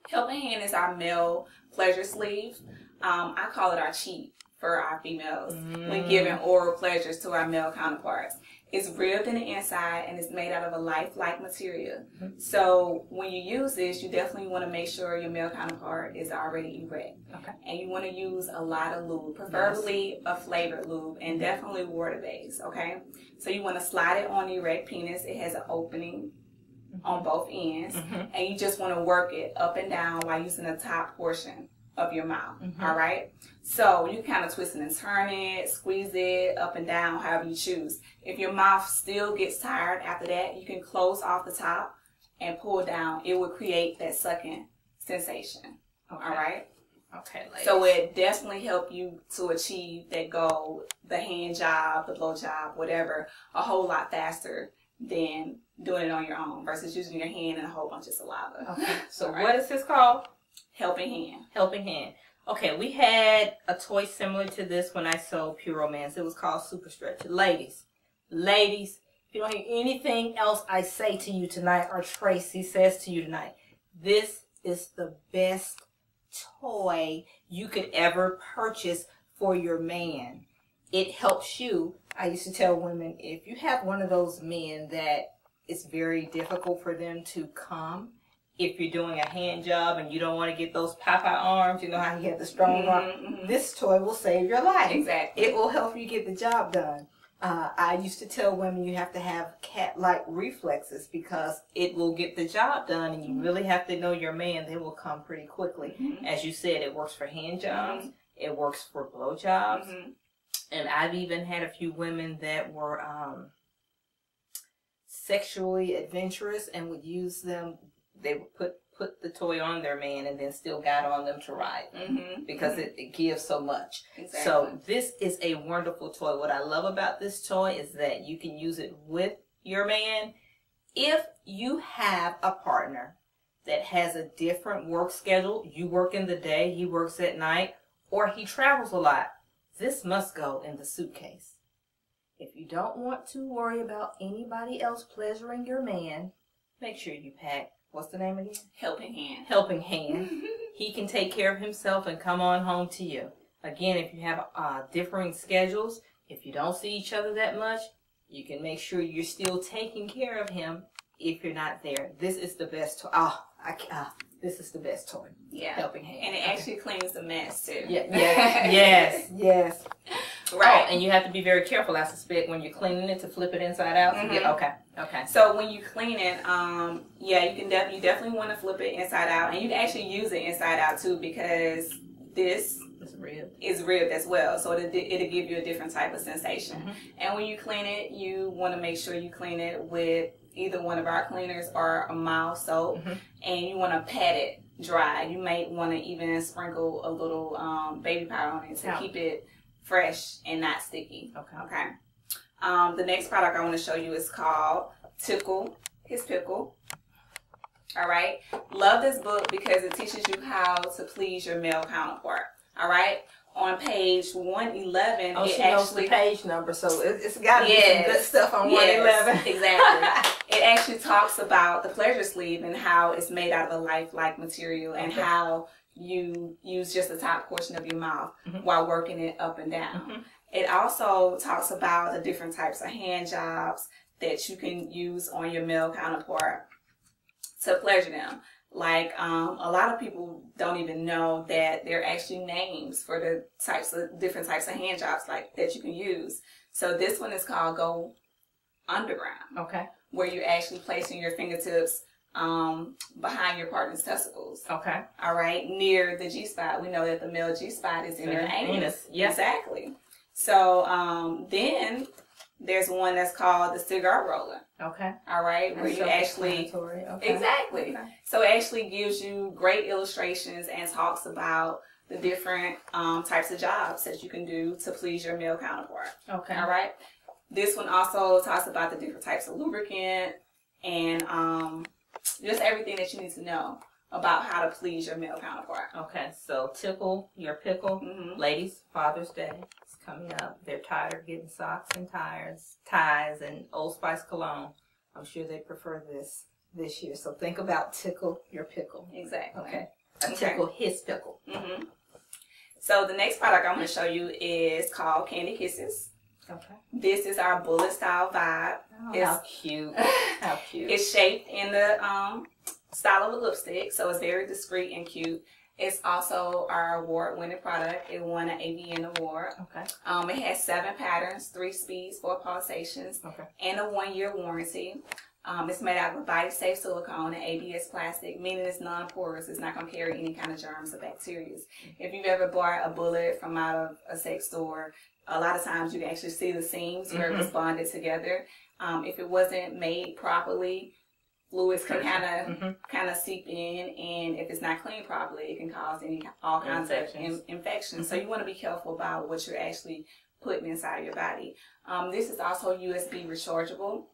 Speaker 4: Helping Hand is our male pleasure sleeve. I call it our cheat for our females when giving oral pleasures to our male counterparts. It's ribbed in the inside and it's made out of a lifelike material. So when you use this, you definitely want to make sure your male counterpart is already erect. Okay. And you want to use a lot of lube, preferably a flavored lube, and definitely water-based, okay? So you want to slide it on the erect penis. It has an opening on both ends. And you just want to work it up and down while using the top portion of your mouth. All right. So you kind of twist it and turn it, squeeze it up and down, however you choose. If your mouth still gets tired after that, you can close off the top and pull down. It will create that sucking sensation. Okay. All right.
Speaker 2: Okay. Ladies.
Speaker 4: So it definitely help you to achieve that goal, the hand job, the blow job, whatever, a whole lot faster than doing it on your own versus using your hand and a whole bunch of saliva.
Speaker 2: Okay. So what is this called?
Speaker 4: Helping Hand.
Speaker 2: Helping Hand. Okay, we had a toy similar to this when I sold Pure Romance. It was called Super Stretch. Ladies, if you don't hear anything else I say to you tonight or Tracy says to you tonight, this is the best toy you could ever purchase for your man. It helps you. I used to tell women, if you have one of those men that it's very difficult for them to come, if you're doing a hand job and you don't want to get those pop-out arms, you know how you have the strong arm, this toy will save your life.
Speaker 4: Exactly.
Speaker 2: It will help you get the job done. I used to tell women you have to have cat-like reflexes because it will get the job done, and you really have to know your man. They will come pretty quickly. As you said, it works for hand jobs. It works for blow jobs. And I've even had a few women that were sexually adventurous and would use them. They would put put the toy on their man and then still got on them to ride because it gives so much.
Speaker 4: Exactly.
Speaker 2: So this is a wonderful toy. What I love about this toy is that you can use it with your man. If you have a partner that has a different work schedule, you work in the day, he works at night, or he travels a lot, this must go in the suitcase. If you don't want to worry about anybody else pleasuring your man, make sure you pack, what's the name again?
Speaker 4: Helping hand.
Speaker 2: Helping hand. He can take care of himself and come on home to you. Again, if you have differing schedules, if you don't see each other that much, you can make sure you're still taking care of him if you're not there. This is the best toy. This is the best toy.
Speaker 4: Yeah.
Speaker 2: Helping hand.
Speaker 4: And it actually cleans the mess too.
Speaker 2: Yeah. Yes.
Speaker 4: Right.
Speaker 2: Oh, and you have to be very careful, I suspect, when you're cleaning it to flip it inside out. Okay.
Speaker 4: So when you clean it, you definitely want to flip it inside out, and you can actually use it inside out too, because this is ribbed as well, so it'll give you a different type of sensation. And when you clean it, you want to make sure you clean it with either one of our cleaners or a mild soap, and you want to pat it dry. You may want to even sprinkle a little baby powder on it to keep it fresh and not sticky. Okay. The next product I want to show you is called Tickle His Pickle. All right. Love this book because it teaches you how to please your male counterpart. All right. On page 111,
Speaker 2: it she knows the page number, so it's got to be some good stuff on 111.
Speaker 4: Exactly. It actually talks about the pleasure sleeve and how it's made out of a lifelike material, and how you use just the top portion of your mouth while working it up and down. It also talks about the different types of hand jobs that you can use on your male counterpart to pleasure them. Like a lot of people don't even know that there are actually names for the different types of hand jobs like that you can use. So this one is called Go Underground.
Speaker 2: Okay.
Speaker 4: Where you're actually placing your fingertips behind your partner's testicles.
Speaker 2: Okay.
Speaker 4: All right. Near the G-spot. We know that the male G-spot is in their anus.
Speaker 2: Yes.
Speaker 4: Exactly. So then there's one that's called the cigar roller.
Speaker 2: Okay.
Speaker 4: All right. Where you actually exactly. So it actually gives you great illustrations and talks about the different types of jobs that you can do to please your male counterpart.
Speaker 2: Okay.
Speaker 4: All right. This one also talks about the different types of lubricant and just everything that you need to know about how to please your male counterpart.
Speaker 2: Okay. So tickle your pickle. Ladies, Father's Day is coming up. They're tired of getting socks and ties and Old Spice cologne. I'm sure they prefer this year. So think about tickle your pickle.
Speaker 4: Exactly.
Speaker 2: Okay. Tickle his pickle.
Speaker 4: So the next product I'm going to show you is called Candy Kisses.
Speaker 2: Okay.
Speaker 4: This is our bullet style vibe.
Speaker 2: Oh, how cute. How cute.
Speaker 4: It's shaped in the style of a lipstick, so it's very discreet and cute. It's also our award-winning product. It won an AVN award. Okay. It has 7 patterns, 3 speeds, 4 pulsations, and a 1-year warranty. It's made out of a body-safe silicone and ABS plastic, meaning it's non-porous. It's not going to carry any kind of germs or bacteria. If you've ever bought a bullet from out of a sex store, a lot of times you can actually see the seams where it was bonded together. If it wasn't made properly, fluids can kind of seep in, and if it's not cleaned properly, it can cause all kinds of infections. So you want to be careful about what you're actually putting inside your body. This is also USB rechargeable.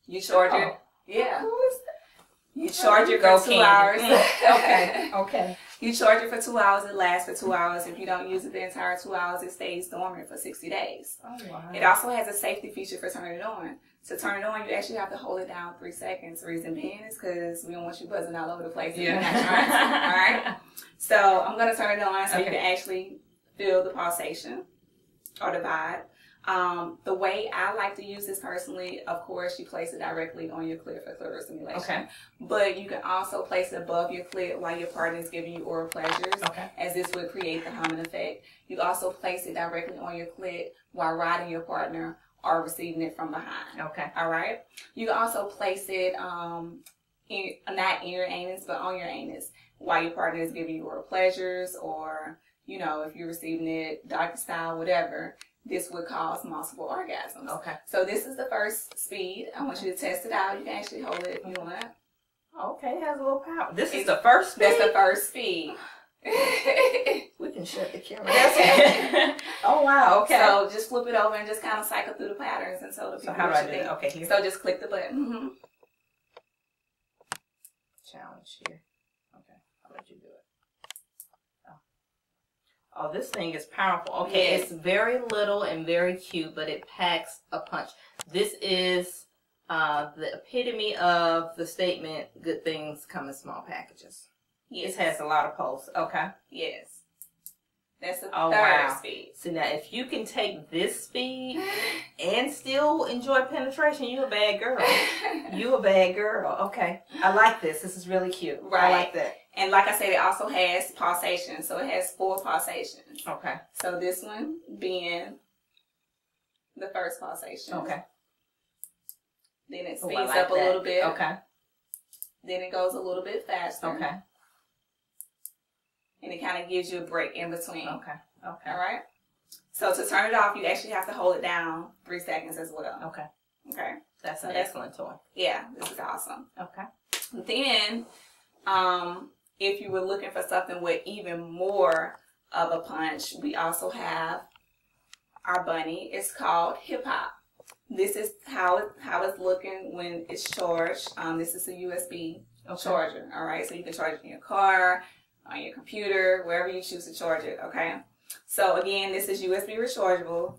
Speaker 4: You charge it. Yeah. You charge it for 2 hours.
Speaker 2: Okay.
Speaker 4: You charge it for 2 hours. It lasts for 2 hours. If you don't use it the entire 2 hours, it stays dormant for 60 days. Oh, wow. It also has a safety feature for turning it on. To turn it on, you actually have to hold it down 3 seconds. The reason being is because we don't want you buzzing all over the place. Yeah. All right. So I'm going to turn it on so you can actually feel the pulsation or the vibe. The way I like to use this personally, of course, you place it directly on your clit for clitoris stimulation. Okay. But you can also place it above your clit while your partner is giving you oral pleasures, as this would create the humming effect. You also place it directly on your clit while riding your partner or receiving it from behind. Okay. All right. You can also place it not in your anus, but on your anus while your partner is giving you oral pleasures, or, you know, if you're receiving it doggy style, whatever. This would cause multiple orgasms. Okay. So this is the first speed. I want you to test it out. You can actually hold it if you want.
Speaker 2: Okay, it has a little power. This is the first speed?
Speaker 4: That's the first speed.
Speaker 2: We can shut the camera. Oh, wow. Okay.
Speaker 4: So just flip it over and just kind of cycle through the patterns until the people
Speaker 2: how do I do that? Okay, here.
Speaker 4: So just click the button.
Speaker 2: Challenge here. Okay, I'll let you do it. Oh, this thing is powerful. Okay, yes. It's very little and very cute, but it packs a punch. This is the epitome of the statement, good things come in small packages. Yes. It has a lot of pulse. Okay.
Speaker 4: Yes. That's the third speed.
Speaker 2: So now if you can take this speed and still enjoy penetration, you a bad girl. You a bad girl. Okay. I like this. This is really cute.
Speaker 4: Right.
Speaker 2: I like that.
Speaker 4: And like I said, it also has pulsations. So it has 4 pulsations.
Speaker 2: Okay.
Speaker 4: So this one being the first pulsation.
Speaker 2: Okay.
Speaker 4: Then it speeds up a little bit.
Speaker 2: Okay.
Speaker 4: Then it goes a little bit faster.
Speaker 2: Okay.
Speaker 4: And it kind of gives you a break in between.
Speaker 2: Okay. Okay.
Speaker 4: All right. So to turn it off, you actually have to hold it down 3 seconds as well.
Speaker 2: Okay.
Speaker 4: Okay.
Speaker 2: That's an excellent toy.
Speaker 4: Yeah, this is awesome.
Speaker 2: Okay.
Speaker 4: Then, if you were looking for something with even more of a punch, we also have our bunny. It's called Hip Hop. This is how it's looking when it's charged. This is a USB charger. All right, so you can charge it in your car, on your computer, wherever you choose to charge it. Okay. So again, this is USB rechargeable.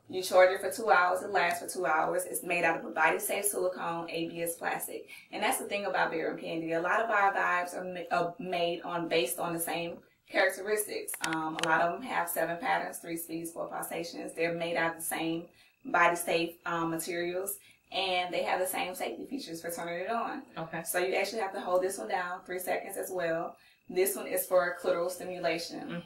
Speaker 4: You charge it for 2 hours. It lasts for 2 hours. It's made out of a body-safe silicone ABS plastic. And that's the thing about Bedroom Kandi. A lot of our vibes are made based on the same characteristics. A lot of them have 7 patterns, 3 speeds, 4 pulsations. They're made out of the same body-safe materials. And they have the same safety features for turning it on. Okay. So you actually have to hold this one down 3 seconds as well. This one is for clitoral stimulation.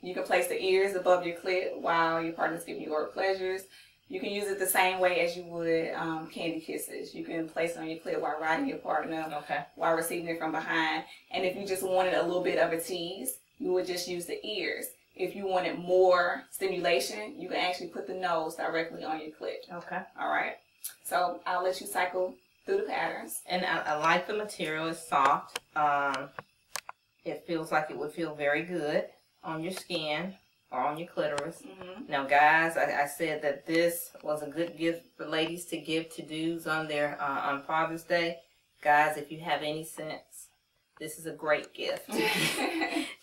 Speaker 4: You can place the ears above your clit while your partner's giving you oral pleasures. You can use it the same way as you would candy kisses. You can place it on your clit while riding your partner, while receiving it from behind. And if you just wanted a little bit of a tease, you would just use the ears. If you wanted more stimulation, you can actually put the nose directly on your clit. Okay. All right. So I'll let you cycle through the patterns.
Speaker 2: And I like the material. It's soft. It feels like it would feel very good on your skin or on your clitoris. Now, guys, I said that this was a good gift for ladies to give to dudes on their on Father's Day. Guys, if you have any sense, this is a great gift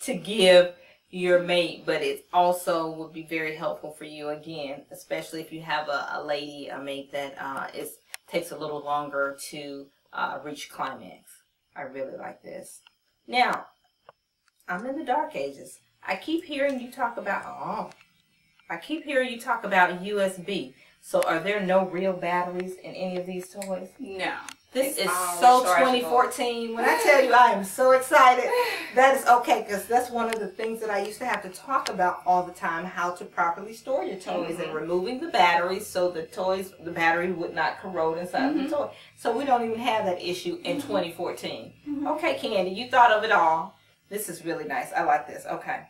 Speaker 2: to give your mate, but it also would be very helpful for you, again, especially if you have a mate that takes a little longer to reach climax. I really like this. Now, I'm in the dark ages. I keep hearing you talk about, USB. So are there no real batteries in any of these toys?
Speaker 4: No.
Speaker 2: This is so 2014. When I tell you I am so excited, that is okay, because that's one of the things that I used to have to talk about all the time, how to properly store your toys and removing the batteries so the battery would not corrode inside the toy. So we don't even have that issue in 2014. Okay, Kandi, you thought of it all. This is really nice. I like this. Okay.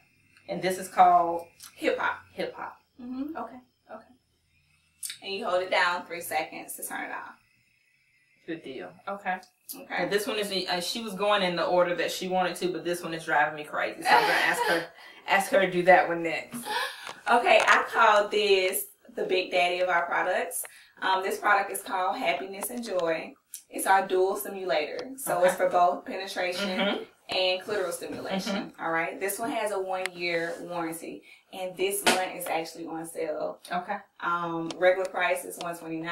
Speaker 2: And this is called
Speaker 4: Hip Hop.
Speaker 2: Hip Hop. Okay. Okay.
Speaker 4: And you hold it down 3 seconds to turn it off.
Speaker 2: Good deal. Okay.
Speaker 4: Okay.
Speaker 2: And this one is she was going in the order that she wanted to, but this one is driving me crazy. So I'm gonna ask her to do that one next.
Speaker 4: Okay, I call this the big daddy of our products. This product is called Happiness and Joy. It's our dual stimulator. So it's for both penetration and clitoral stimulation. All right. This one has a 1-year warranty, and this one is actually on sale. Okay. Regular price is $129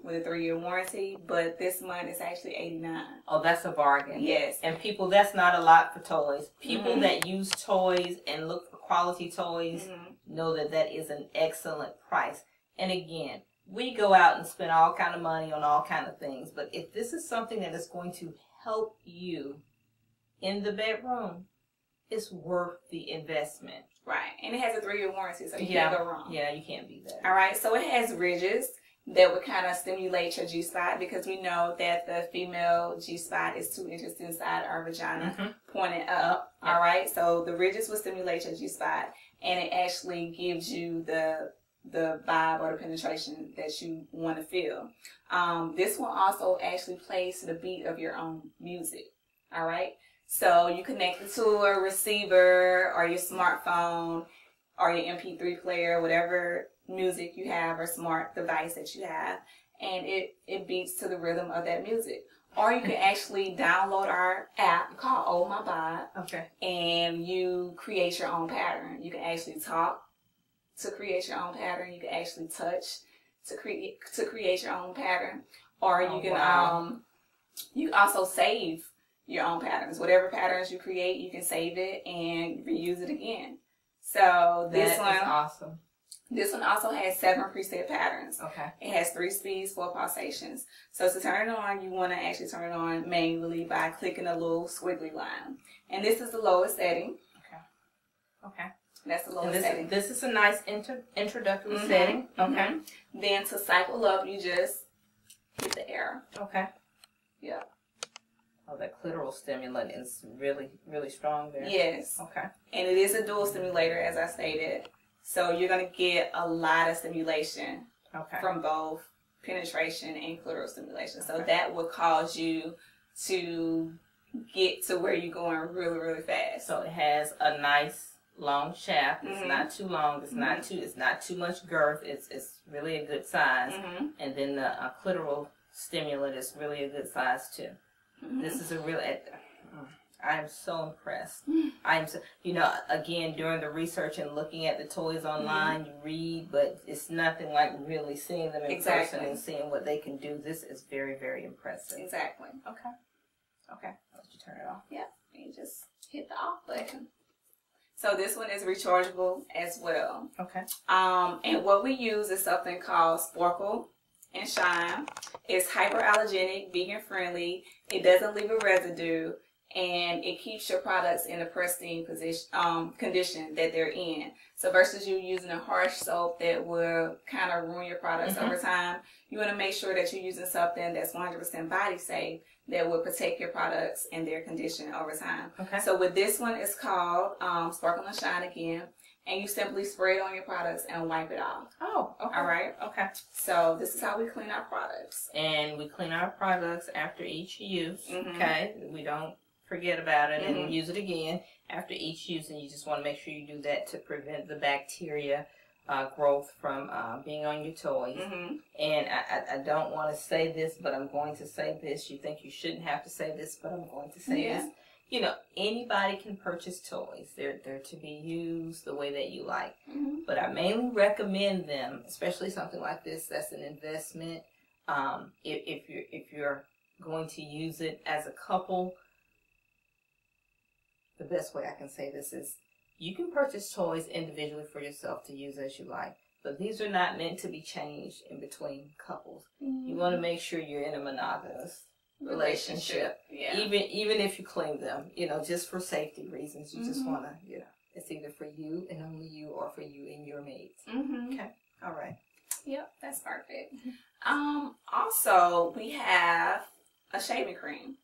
Speaker 4: with a 3-year warranty, but this one is actually $89.
Speaker 2: Oh, that's a bargain.
Speaker 4: Yes.
Speaker 2: And people, that's not a lot for toys. People that use toys and look for quality toys know that that is an excellent price. And again, we go out and spend all kind of money on all kind of things, but if this is something that is going to help you in the bedroom, it's worth the investment.
Speaker 4: Right. And it has a 3-year warranty, so you can't go wrong.
Speaker 2: Yeah, you can't beat that.
Speaker 4: All right. So it has ridges that would kind of stimulate your G-spot, because we know that the female G-spot is 2 inches inside our vagina, pointing up. All right. So the ridges will stimulate your G-spot, and it actually gives you the the vibe or the penetration that you want to feel. This one also actually plays to the beat of your own music. All right. So you connect it to a receiver or your smartphone or your MP3 player, whatever music you have or smart device that you have, and it beats to the rhythm of that music. Or you can actually download our app called Oh My Bod.
Speaker 2: Okay.
Speaker 4: And you create your own pattern. You can actually talk to create your own pattern. You can actually touch to create your own pattern. Or you can you also save your own patterns. Whatever patterns you create, you can save it and reuse it again. So this one
Speaker 2: is awesome.
Speaker 4: This one also has 7 preset patterns.
Speaker 2: Okay.
Speaker 4: It has 3 speeds, 4 pulsations. So to turn it on, you want to actually turn it on manually by clicking a little squiggly line. And this is the lowest setting.
Speaker 2: Okay. Okay.
Speaker 4: That's the lowest setting.
Speaker 2: This is a nice introductory setting. Okay.
Speaker 4: Then to cycle up, you just hit the arrow.
Speaker 2: Okay.
Speaker 4: Yep.
Speaker 2: Oh, that clitoral stimulant is really, really strong there.
Speaker 4: Yes.
Speaker 2: Okay.
Speaker 4: And it is a dual stimulator, as I stated. So you're going to get a lot of stimulation from both penetration and clitoral stimulation. So that will cause you to get to where you're going really, really fast.
Speaker 2: So it has a nice long shaft. It's not too long. It's not too much girth. It's really a good size. And then the clitoral stimulant is really a good size too. This is a real. I'm so impressed. I'm so, again, during the research and looking at the toys online, you read, but it's nothing like really seeing them in person and seeing what they can do. This is very, very impressive.
Speaker 4: Exactly.
Speaker 2: Okay. Okay. I'll let you turn it off.
Speaker 4: Yeah. And you just hit the off button. So this one is rechargeable as well. Okay. And what we use is something called Sparkle and Shine. It's hyperallergenic, vegan friendly. It doesn't leave a residue. And it keeps your products in a pristine condition that they're in. So versus you using a harsh soap that will kind of ruin your products over time, you want to make sure that you're using something that's 100% body safe that will protect your products and their condition over time. Okay. So with this one, it's called Sparkle and Shine again. And you simply spray it on your products and wipe it off. Oh, okay. All right? Okay. So this is how we clean our products.
Speaker 2: And we clean our products after each use. Okay. We don't forget about it and use it again after each use, and you just want to make sure you do that to prevent the bacteria growth from being on your toys. And I don't want to say this, but I'm going to say this. You think you shouldn't have to say this, but I'm going to say this. Anybody can purchase toys. They're to be used the way that you like. But I mainly recommend them, especially something like this that's an investment. If you're going to use it as a couple, the best way I can say this is you can purchase toys individually for yourself to use as you like, but these are not meant to be changed in between couples. You want to make sure you're in a monogamous relationship. Yeah. Even if you clean them, just for safety reasons, you just want to, it's either for you and only you or for you and your mates. Okay. All right.
Speaker 4: Yep, that's perfect. Also, we have a shaving cream.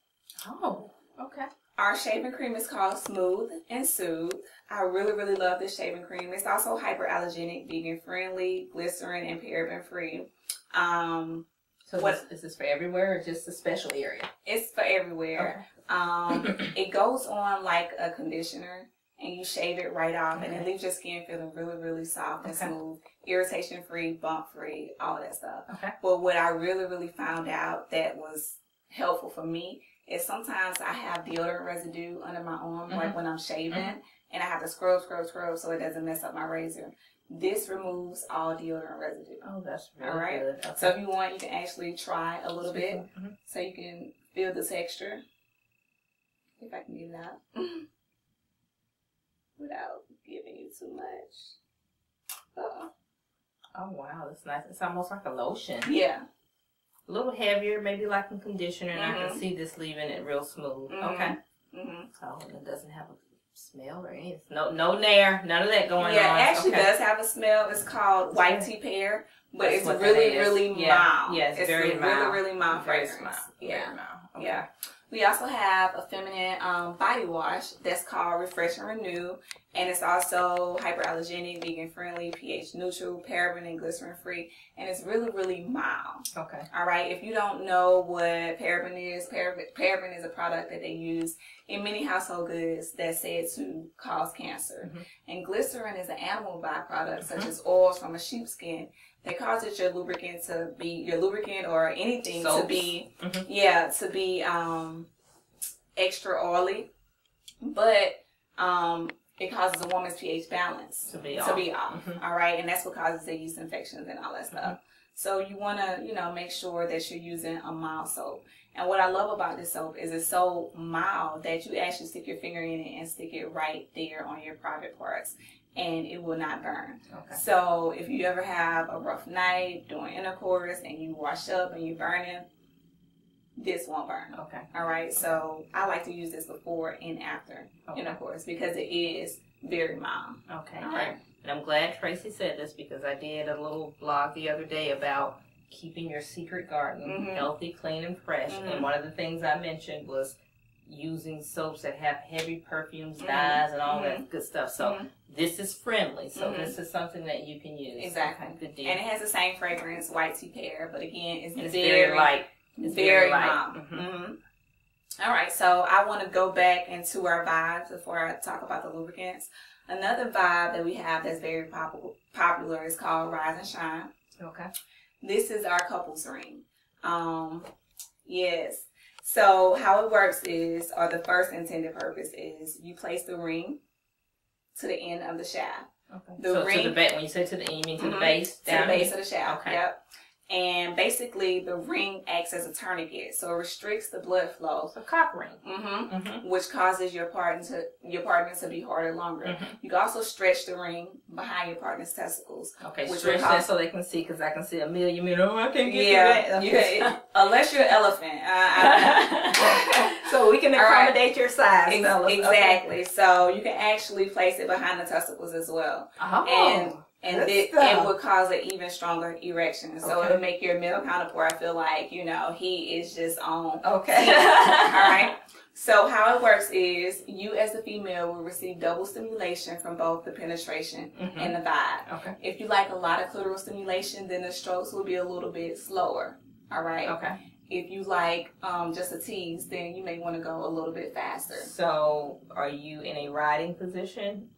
Speaker 2: Oh, okay.
Speaker 4: Our shaving cream is called Smooth and Soothe. I really, really love this shaving cream. It's also hyperallergenic, vegan friendly, glycerin and paraben free.
Speaker 2: So is this for everywhere or just a special area?
Speaker 4: It's for everywhere. Okay. It goes on like a conditioner and you shave it right off and it leaves your skin feeling really, really soft and smooth, irritation free, bump free, all that stuff. Okay. But what I really, really found out that was helpful for me is sometimes I have deodorant residue under my arm, like when I'm shaving, and I have to scrub so it doesn't mess up my razor. This removes all deodorant residue.
Speaker 2: Oh, that's really good. Okay.
Speaker 4: So if you want, you can actually try a little bit so you can feel the texture. If I can get it out without giving you too much.
Speaker 2: Oh, wow, that's nice. It's almost like a lotion.
Speaker 4: Yeah.
Speaker 2: A little heavier, maybe like in conditioner, and I can see this leaving it real smooth. Okay. Oh, and it doesn't have a smell or anything. No nair, none of that going on.
Speaker 4: Yeah, it actually does have a smell. It's called white tea pear, but it's really, really mild.
Speaker 2: Yeah, it's very mild.
Speaker 4: Really, really mild
Speaker 2: Very
Speaker 4: fragrance.
Speaker 2: mild. Yeah. Very mild. Okay.
Speaker 4: Yeah. We also have a feminine body wash that's called Refresh and Renew, and it's also hyperallergenic, vegan friendly, pH neutral, paraben and glycerin free, and it's really, really mild.
Speaker 2: Okay.
Speaker 4: All right. If you don't know what paraben is, paraben is a product that they use in many household goods that's said to cause cancer. And glycerin is an animal byproduct, such as oils from a sheepskin, that causes your lubricant or anything
Speaker 2: Soaps.
Speaker 4: to be, to be extra oily, but it causes a woman's pH balance to be off. All right, and that's what causes the yeast infections and all that stuff. So you want to, make sure that you're using a mild soap. And what I love about this soap is it's so mild that you actually stick your finger in it and stick it right there on your private parts, and it will not burn. Okay. So if you ever have a rough night doing intercourse and you wash up and you're burning, this won't burn. Okay. All right. So I like to use this before and after intercourse because it is very mild.
Speaker 2: Okay. All right. And I'm glad Tracy said this because I did a little blog the other day about keeping your secret garden healthy, clean, and fresh. And one of the things I mentioned was using soaps that have heavy perfumes, dyes, and all that good stuff. So this is friendly. So this is something that you can use.
Speaker 4: Exactly.
Speaker 2: Okay, good deal.
Speaker 4: And it has the same fragrance, white tea pear, but again, it's
Speaker 2: very light.
Speaker 4: It's very mild. All right, so I want to go back into our vibes before I talk about the lubricants. Another vibe that we have that's very popular is called Rise and Shine. Okay. This is our couples ring. Yes. So how it works is, or the first intended purpose is, you place the ring to the end of the shaft. Okay. The ring,
Speaker 2: to the base. When you say to the end, you mean to the base?
Speaker 4: To the base of the shaft. Okay. Yep. And basically, the ring acts as a tourniquet, so it restricts the blood flow.
Speaker 2: It's a cock ring.
Speaker 4: Which causes your partner to be harder longer. You can also stretch the ring behind your partner's testicles.
Speaker 2: Okay, which stretch that so they can see, because I can see a million. Oh, I can't get that.
Speaker 4: You can, unless you're an elephant.
Speaker 2: So we can accommodate your size.
Speaker 4: Exactly. Okay. So you can actually place it behind the testicles as well. And it would cause an even stronger erection. So it'll make your male counterpart feel like, he is just on. Okay. All right. So how it works is you as the female will receive double stimulation from both the penetration and the vibe. Okay. If you like a lot of clitoral stimulation, then the strokes will be a little bit slower. All right. Okay. If you like just a tease, then you may want to go a little bit faster. So, are you in a riding position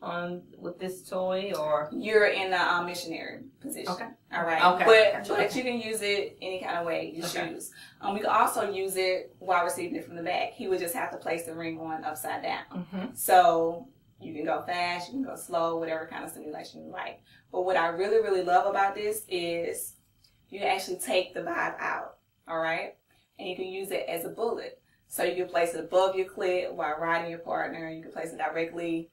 Speaker 4: with this toy, or you're in a missionary position? Okay. All right. Okay. But you can use it any kind of way you choose. We can also use it while receiving it from the back. He would just have to place the ring on upside down. So you can go fast, you can go slow, whatever kind of stimulation you like. But what I really, really love about this is you can actually take the vibe out. All right, and you can use it as a bullet. So you can place it above your clit while riding your partner. You can place it directly.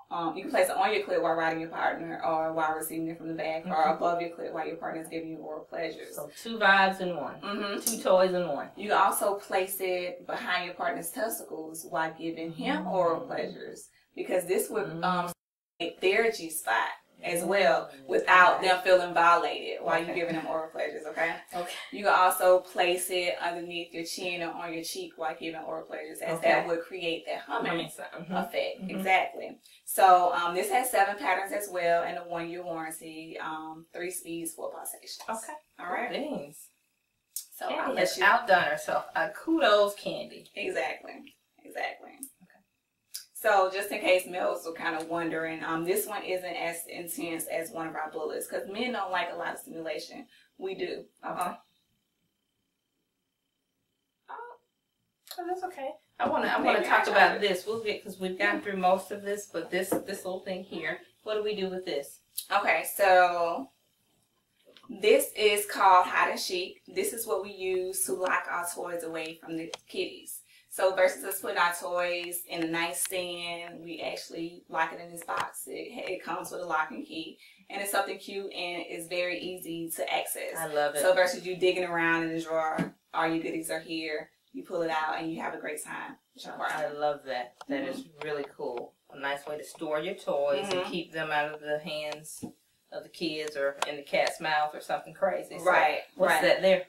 Speaker 4: You can place it on your clit while riding your partner, or while receiving it from the back, or above your clit while your partner is giving you oral pleasures. So 2 vibes in one. 2 toys in one. You can also place it behind your partner's testicles while giving him oral pleasures, because this would make their G spot as well without them feeling violated while you're giving them oral pleasures, okay? You can also place it underneath your chin or on your cheek while giving oral pleasures, as that would create that humming effect. Exactly. So this has 7 patterns as well, and a 1-year warranty, 3 speeds for pulsation. Okay. All right. Thanks. So
Speaker 2: Candy has outdone herself. Kudos, Candy.
Speaker 4: Exactly. So just in case males were kind of wondering, this one isn't as intense as one of our bullets, because men don't like a lot of stimulation. We do.
Speaker 2: Oh, that's okay. I want to talk about this. Because we've gotten through most of this, but this little thing here. What do we do with this?
Speaker 4: Okay, so this is called hide and chic. This is what we use to lock our toys away from the kitties. So versus us putting our toys in a nightstand, we actually lock it in this box. It comes with a lock and key, and it's something cute and it's very easy to access.
Speaker 2: I love it.
Speaker 4: So versus you digging around in the drawer, all your goodies are here. You pull it out and you have a great time.
Speaker 2: I love that. That is really cool. A nice way to store your toys and keep them out of the hands of the kids or in the cat's mouth or something crazy. So what's that there?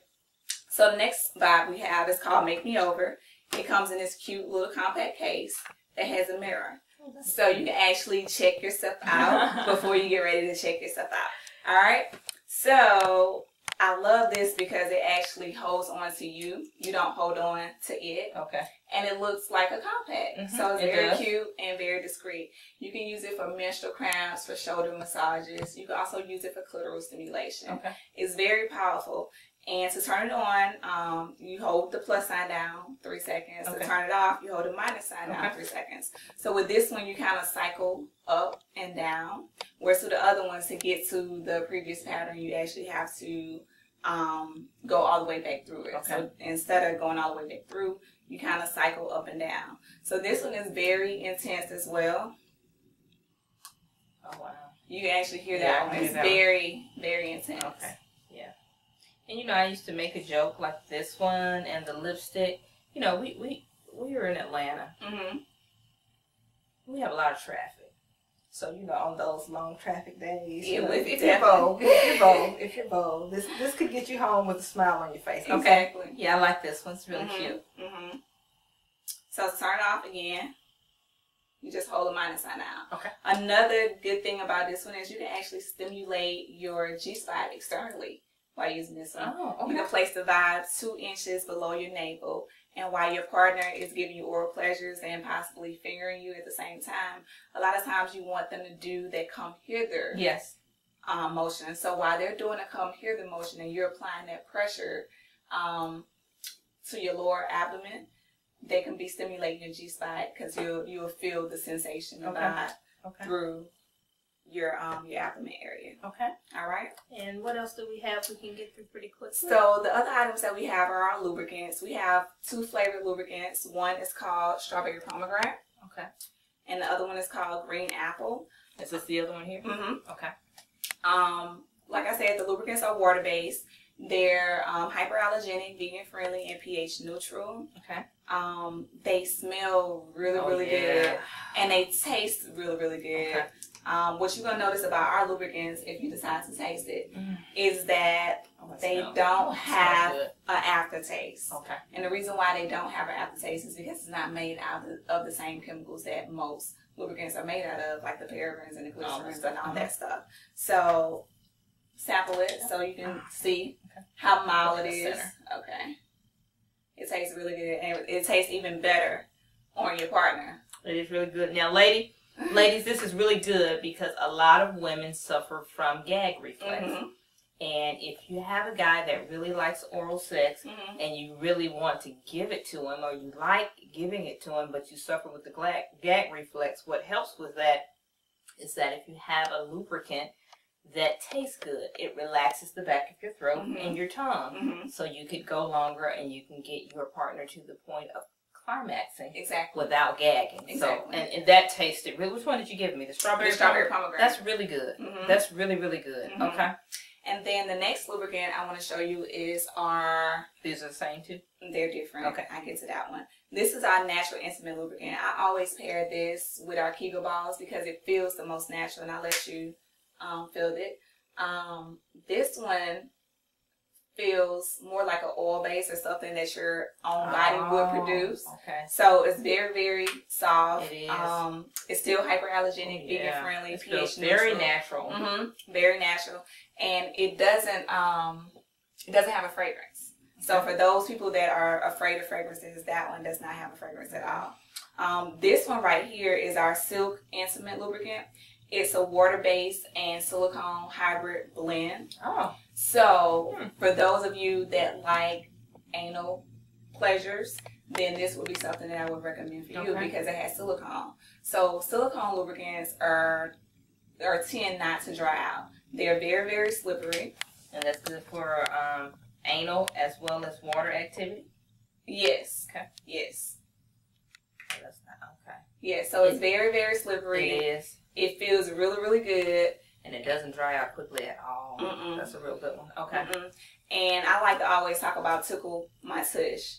Speaker 4: So the next vibe we have is called Make Me Over. It comes in this cute little compact case that has a mirror. So you can actually check yourself out before you get ready to check yourself out. All right. So I love this because it actually holds on to you. You don't hold on to it.
Speaker 5: Okay.
Speaker 4: And it looks like a compact. So it's very cute and very discreet. You can use it for menstrual cramps, for shoulder massages. You can also use it for clitoral stimulation.
Speaker 5: Okay.
Speaker 4: It's very powerful. And to turn it on, you hold the plus sign down 3 seconds.
Speaker 5: Okay.
Speaker 4: To turn it off, you hold the minus sign down 3 seconds. So with this one, you kind of cycle up and down. Whereas with the other ones, to get to the previous pattern, you actually have to go all the way back through it.
Speaker 5: Okay.
Speaker 4: So instead of going all the way back through, you kind of cycle up and down. So this one is very intense as well.
Speaker 5: Oh, wow.
Speaker 4: You can actually hear that one. It's very, very intense.
Speaker 5: Okay. Yeah. And, you know, I used to make a joke like this one and the lipstick. You know, we were in Atlanta. We have a lot of traffic. So, you know, on those long traffic days,
Speaker 4: Yeah,
Speaker 5: you know,
Speaker 4: if
Speaker 5: you're bold, this could get you home with a smile on your face. Okay.
Speaker 4: Exactly.
Speaker 5: Yeah, I like this one. It's really cute.
Speaker 4: So to turn it off again, you just hold the minus sign out.
Speaker 5: Okay.
Speaker 4: Another good thing about this one is you can actually stimulate your G-spot externally while using this one.
Speaker 5: Oh, okay.
Speaker 4: You can place the vibe 2 inches below your navel, and while your partner is giving you oral pleasures and possibly fingering you at the same time, a lot of times you want them to do that come hither motion. So while they're doing a come hither motion and you're applying that pressure to your lower abdomen, they can be stimulating your G-spot because you'll feel the sensation of that through your abdomen area.
Speaker 5: Okay.
Speaker 4: All right.
Speaker 5: And what else do we have we can get through pretty quickly?
Speaker 4: So the other items that we have are our lubricants. We have 2 flavored lubricants. One is called strawberry pomegranate.
Speaker 5: Okay.
Speaker 4: And the other one is called green apple.
Speaker 5: Is this the other one here? Okay.
Speaker 4: Like I said, the lubricants are water based. They're hyperallergenic, vegan friendly, and pH neutral.
Speaker 5: Okay.
Speaker 4: They smell really good, and they taste really good.
Speaker 5: Okay.
Speaker 4: What you're gonna notice about our lubricants, if you decide to taste it, is that they don't have an aftertaste.
Speaker 5: Okay.
Speaker 4: And the reason why they don't have an aftertaste is because it's not made out of the same chemicals that most lubricants are made out of, like the parabens and the glycerins and all that stuff. So sample it so you can see how mild it is. Okay. It tastes really good, and it tastes even better on your partner.
Speaker 5: It is really good. Now, ladies, this is really good because a lot of women suffer from gag reflex. And if you have a guy that really likes oral sex and you really want to give it to him, or you like giving it to him, but you suffer with the gag reflex, what helps with that is that if you have a lubricant that tastes good, it relaxes the back of your throat and your tongue. So you could go longer and you can get your partner to the point of climaxing without gagging. So, and that tasted really. Which one did you give me? The strawberry pomegranate. That's really good. That's really good. Okay.
Speaker 4: And then the next lubricant I want to show you is our.
Speaker 5: These are the same too?
Speaker 4: They're different.
Speaker 5: Okay.
Speaker 4: I get to that one. This is our natural intimate lubricant. I always pair this with our Kegel balls because it feels the most natural, and I'll let you feel it. This one feels more like an oil base or something that your own body would produce. Okay. So it's very soft. It is. It's still hyperallergenic, vegan friendly, pH neutral.
Speaker 5: Very natural.
Speaker 4: Very natural, and it doesn't have a fragrance. So for those people that are afraid of fragrances, that one does not have a fragrance at all. This one right here is our Silk Intimate Lubricant. It's a water-based and silicone hybrid blend. So for those of you that like anal pleasures, then this would be something that I would recommend for you because it has silicone. So silicone lubricants tend not to dry out. They're very slippery.
Speaker 5: And that's good for anal as well as water activity?
Speaker 4: Yes.
Speaker 5: Okay.
Speaker 4: Yes.
Speaker 5: That's not, okay.
Speaker 4: Yeah, so it's very slippery.
Speaker 5: It is.
Speaker 4: It feels really good.
Speaker 5: And it doesn't dry out quickly at all. That's a real good one. Okay.
Speaker 4: And I like to always talk about tickle my tush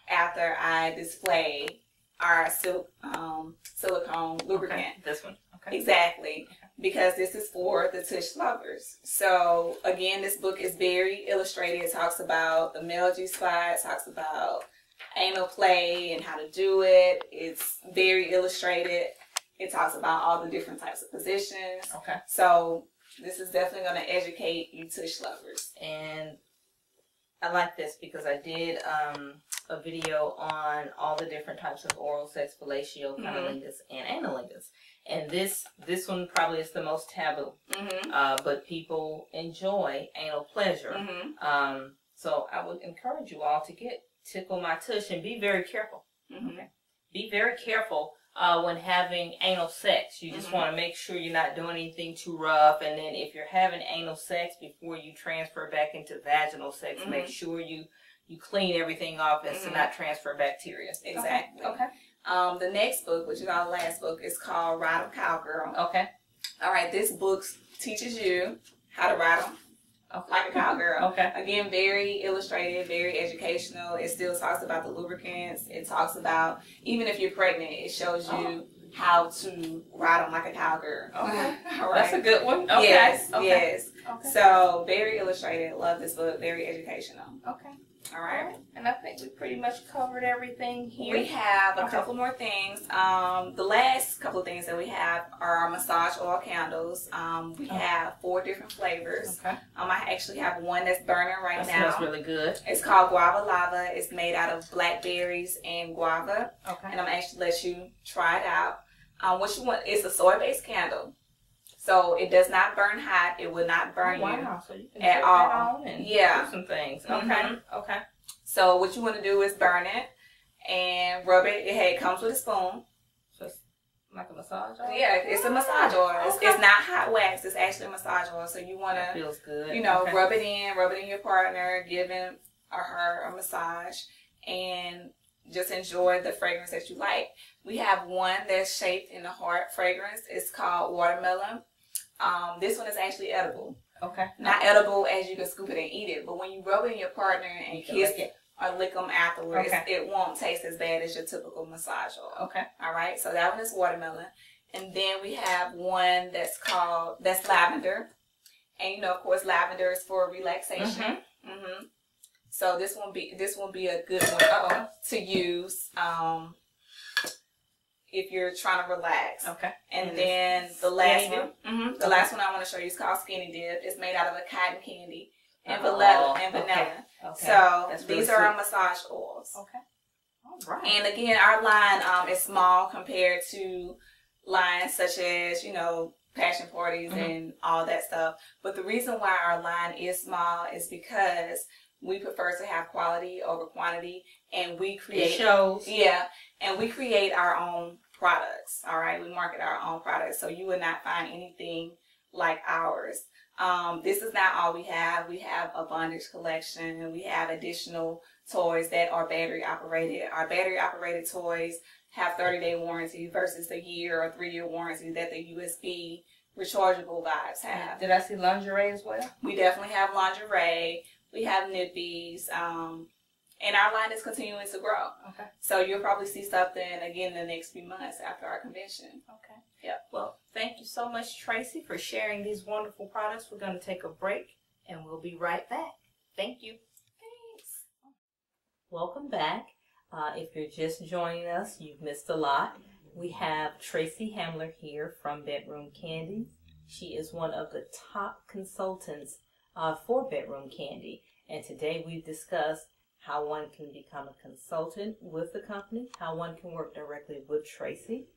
Speaker 4: after I display our silk silicone lubricant.
Speaker 5: This one. Okay.
Speaker 4: Exactly. Because this is for the tush lovers. So again, this book is very illustrated. It talks about the male G-spot, it talks about anal play and how to do it. It's very illustrated. It talks about all the different types of positions.
Speaker 5: Okay.
Speaker 4: So this is definitely going to educate you tush lovers.
Speaker 5: And I like this because I did a video on all the different types of oral sex, fellatio, cunnilingus, and analingus. And this one probably is the most taboo. But people enjoy anal pleasure. So I would encourage you all to get Tickle My Tush and be very careful. Okay. Be very careful when having anal sex. You just want to make sure you're not doing anything too rough. And then if you're having anal sex before you transfer back into vaginal sex, make sure you clean everything off as to not transfer bacteria.
Speaker 4: Exactly.
Speaker 5: Okay.
Speaker 4: The next book, which is our last book, is called Ride 'em Cowgirl.
Speaker 5: Okay.
Speaker 4: All right, this book teaches you how to ride 'em like a cowgirl.
Speaker 5: Okay.
Speaker 4: Again, very illustrated, very educational. It still talks about the lubricants. It talks about, even if you're pregnant, it shows you how to ride 'em like a cowgirl.
Speaker 5: Okay.
Speaker 4: All right.
Speaker 5: That's a good one. Okay.
Speaker 4: Yes,
Speaker 5: okay.
Speaker 4: yes.
Speaker 5: Okay.
Speaker 4: So, very illustrated. Love this book. Very educational.
Speaker 5: Okay.
Speaker 4: All right.
Speaker 5: And I think we pretty much covered everything here.
Speaker 4: We have a couple more things. The last couple of things that we have are our massage oil candles. We have 4 different flavors.
Speaker 5: Okay.
Speaker 4: I actually have one that's burning right now.
Speaker 5: That smells really good.
Speaker 4: It's called Guava Lava. It's made out of blackberries and guava.
Speaker 5: Okay.
Speaker 4: And I'm actually let you try it out. What you want is a soy-based candle. So it does not burn hot. It will not burn you
Speaker 5: So you can
Speaker 4: at
Speaker 5: put
Speaker 4: all.
Speaker 5: that on and do some things. Okay. Okay.
Speaker 4: So what you want to do is burn it and rub it. It comes with a spoon.
Speaker 5: So it's like a massage oil?
Speaker 4: Yeah, it's a massage oil. It's not hot wax. It's actually a massage oil. So you want to,
Speaker 5: feels good.
Speaker 4: rub it in your partner, give him or her a massage, and just enjoy the fragrance that you like. We have one that's shaped in a heart fragrance. It's called Watermelon. This one is actually edible.
Speaker 5: Okay.
Speaker 4: Not edible as you can scoop it and eat it, but when you rub it in your partner and kiss
Speaker 5: it
Speaker 4: or lick them afterwards, it won't taste as bad as your typical massage oil.
Speaker 5: Okay.
Speaker 4: All right. So that one is watermelon, and then we have one that's lavender, and of course lavender is for relaxation. So this won't be a good one to use if you're trying to relax.
Speaker 5: Okay.
Speaker 4: And then the last one, the last one I want to show you is called Skinny Dip. It's made out of a cotton candy and vanilla.
Speaker 5: Okay.
Speaker 4: So
Speaker 5: That's
Speaker 4: these
Speaker 5: really
Speaker 4: are
Speaker 5: sweet.
Speaker 4: our massage oils.
Speaker 5: Okay. All right.
Speaker 4: And again, our line is small compared to lines such as, passion parties and all that stuff. But the reason why our line is small is because we prefer to have quality over quantity, and we create and we create our own products. All right, we market our own products, so you would not find anything like ours. This is not all we have. We have a bondage collection, and we have additional toys that are battery operated. Our battery operated toys have 30-day warranty versus a year or 3-year warranty that the USB rechargeable vibes have.
Speaker 5: Did I see lingerie as well?
Speaker 4: We definitely have lingerie. We have nippies. And our line is continuing to grow.
Speaker 5: Okay.
Speaker 4: So you'll probably see something again in the next few months after our convention.
Speaker 5: Okay.
Speaker 4: Yep.
Speaker 5: Well, thank you so much, Tracy, for sharing these wonderful products. We're going to take a break, and we'll be right back. Thank you.
Speaker 4: Thanks.
Speaker 5: Welcome back. If you're just joining us, you've missed a lot. We have Tracy Hamler here from Bedroom Kandi. She is one of the top consultants for Bedroom Kandi. And today we've discussed how one can become a consultant with the company, how one can work directly with Tracy,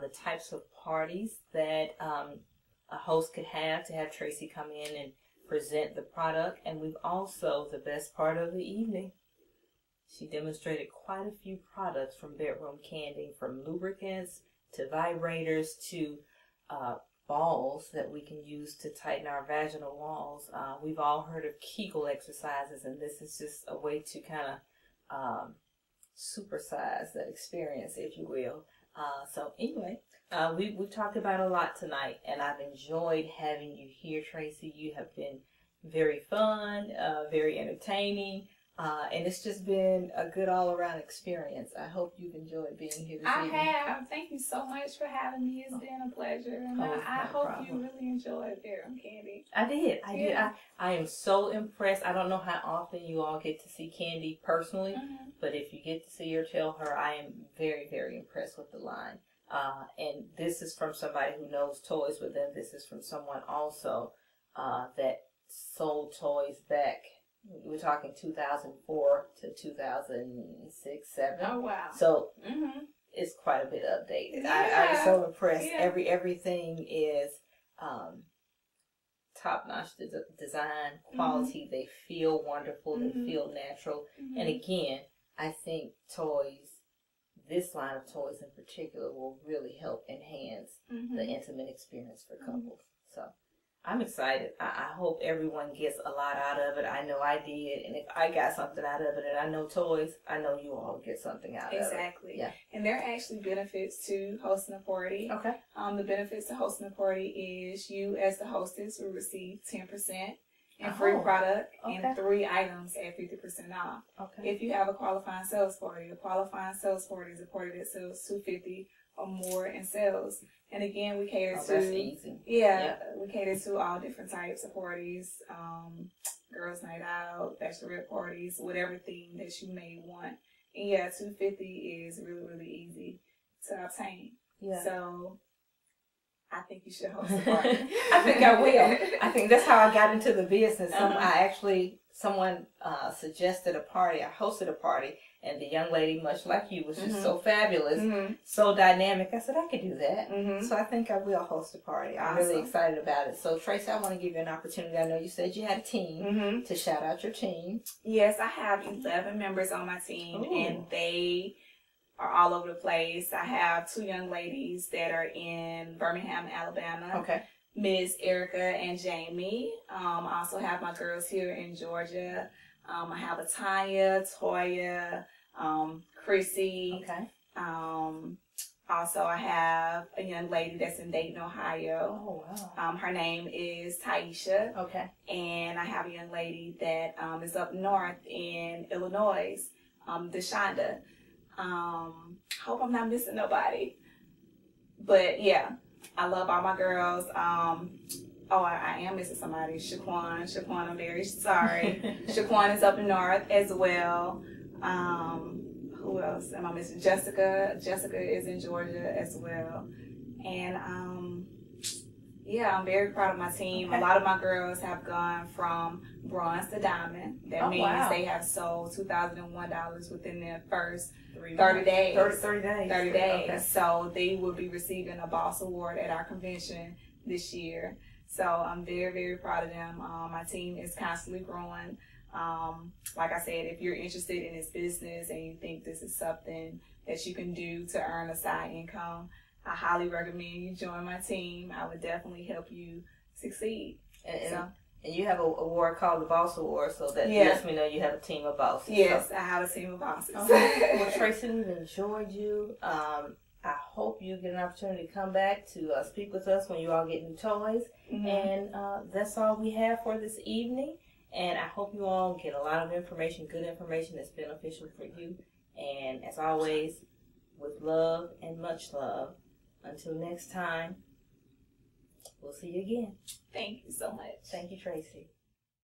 Speaker 5: the types of parties that a host could have to have Tracy come in and present the product. And we've also, the best part of the evening, she demonstrated quite a few products from Bedroom Kandi, from lubricants to vibrators to balls that we can use to tighten our vaginal walls. We've all heard of Kegel exercises, and this is just a way to kind of supersize that experience, if you will. So anyway, we've talked about a lot tonight, and I've enjoyed having you here, Tracy. You have been very fun, very entertaining.
Speaker 6: And it's just been a good all-around experience. I hope you've enjoyed being here this evening.
Speaker 3: I have. Thank you so much for having me. It's been a pleasure. And I hope you really enjoyed Bedroom Kandi.
Speaker 6: I did. I am so impressed. I don't know how often you all get to see Kandi personally, but if you get to see her, tell her I am very, very impressed with the line. And this is from somebody who knows toys, but then this is from someone also that sold toys back. We're talking 2004 to 2006, 7.
Speaker 3: Oh, wow.
Speaker 6: So it's quite a bit updated.
Speaker 3: Yeah.
Speaker 6: I'm so impressed.
Speaker 3: Yeah.
Speaker 6: Everything is top-notch design, quality. They feel wonderful. They feel natural. And again, I think toys, this line of toys in particular, will really help enhance the intimate experience for couples. So I'm excited. I hope everyone gets a lot out of it. I know I did. And if I got something out of it, and I know toys, I know you all get something out of it.
Speaker 3: Exactly. Yeah. And there are actually benefits to hosting a party.
Speaker 6: Okay.
Speaker 3: The benefits to hosting a party is you, as the hostess, will receive 10% in free product and 3 items at 50% off. Okay. If you have a qualifying sales party, a qualifying sales party is a party that sells $250 or more in sales. And again, we cater to,
Speaker 6: that's easy.
Speaker 3: We cater to all different types of parties, girls' night out, bachelorette parties, whatever theme that you may want. And yeah, $250 is really, really easy to obtain. Yeah. So I think you should host a party.
Speaker 6: I think I will. I think that's how I got into the business. Someone suggested a party. I hosted a party, and the young lady, much like you, was just so fabulous, so dynamic. I said, I could do that. So I think I will host a party. I'm really excited about it. So, Tracy, I want to give you an opportunity. I know you said you had a team, to shout out your team.
Speaker 3: Yes, I have 11 members on my team, and they are all over the place. I have 2 young ladies that are in Birmingham, Alabama. Okay. Ms. Erica and Jamie. I also have my girls here in Georgia. I have a Tanya, Toya, Chrissy. Okay. Also, I have a young lady that's in Dayton, Ohio. Oh, wow. Her name is Taisha. Okay. And I have a young lady that is up north in Illinois, Deshonda. Hope I'm not missing nobody. But, yeah. I love all my girls. I am missing somebody. Shaquan, I'm very sorry. Shaquan is up north as well. Who else am I missing? Jessica is in Georgia as well. And I'm very proud of my team. Okay. A lot of my girls have gone from bronze to diamond. That means they have sold $2,001 within their first 30 days. 30 days. Okay. So they will be receiving a Boss Award at our convention this year. So I'm very, very proud of them. My team is constantly growing. Like I said, if you're interested in this business and you think this is something that you can do to earn a side income, I highly recommend you join my team. I would definitely help you succeed.
Speaker 6: And you have an award called the Boss Award, so that lets me know you have a team of bosses.
Speaker 3: Yes, so I have a team of bosses.
Speaker 6: Okay. Well, Tracy, we've enjoyed you. I hope you get an opportunity to come back to speak with us when you all get new toys. And that's all we have for this evening. And I hope you all get a lot of information, good information that's beneficial for you. And as always, with love and much love. Until next time, we'll see you again.
Speaker 3: Thank you so much.
Speaker 6: Thank you, Tracy.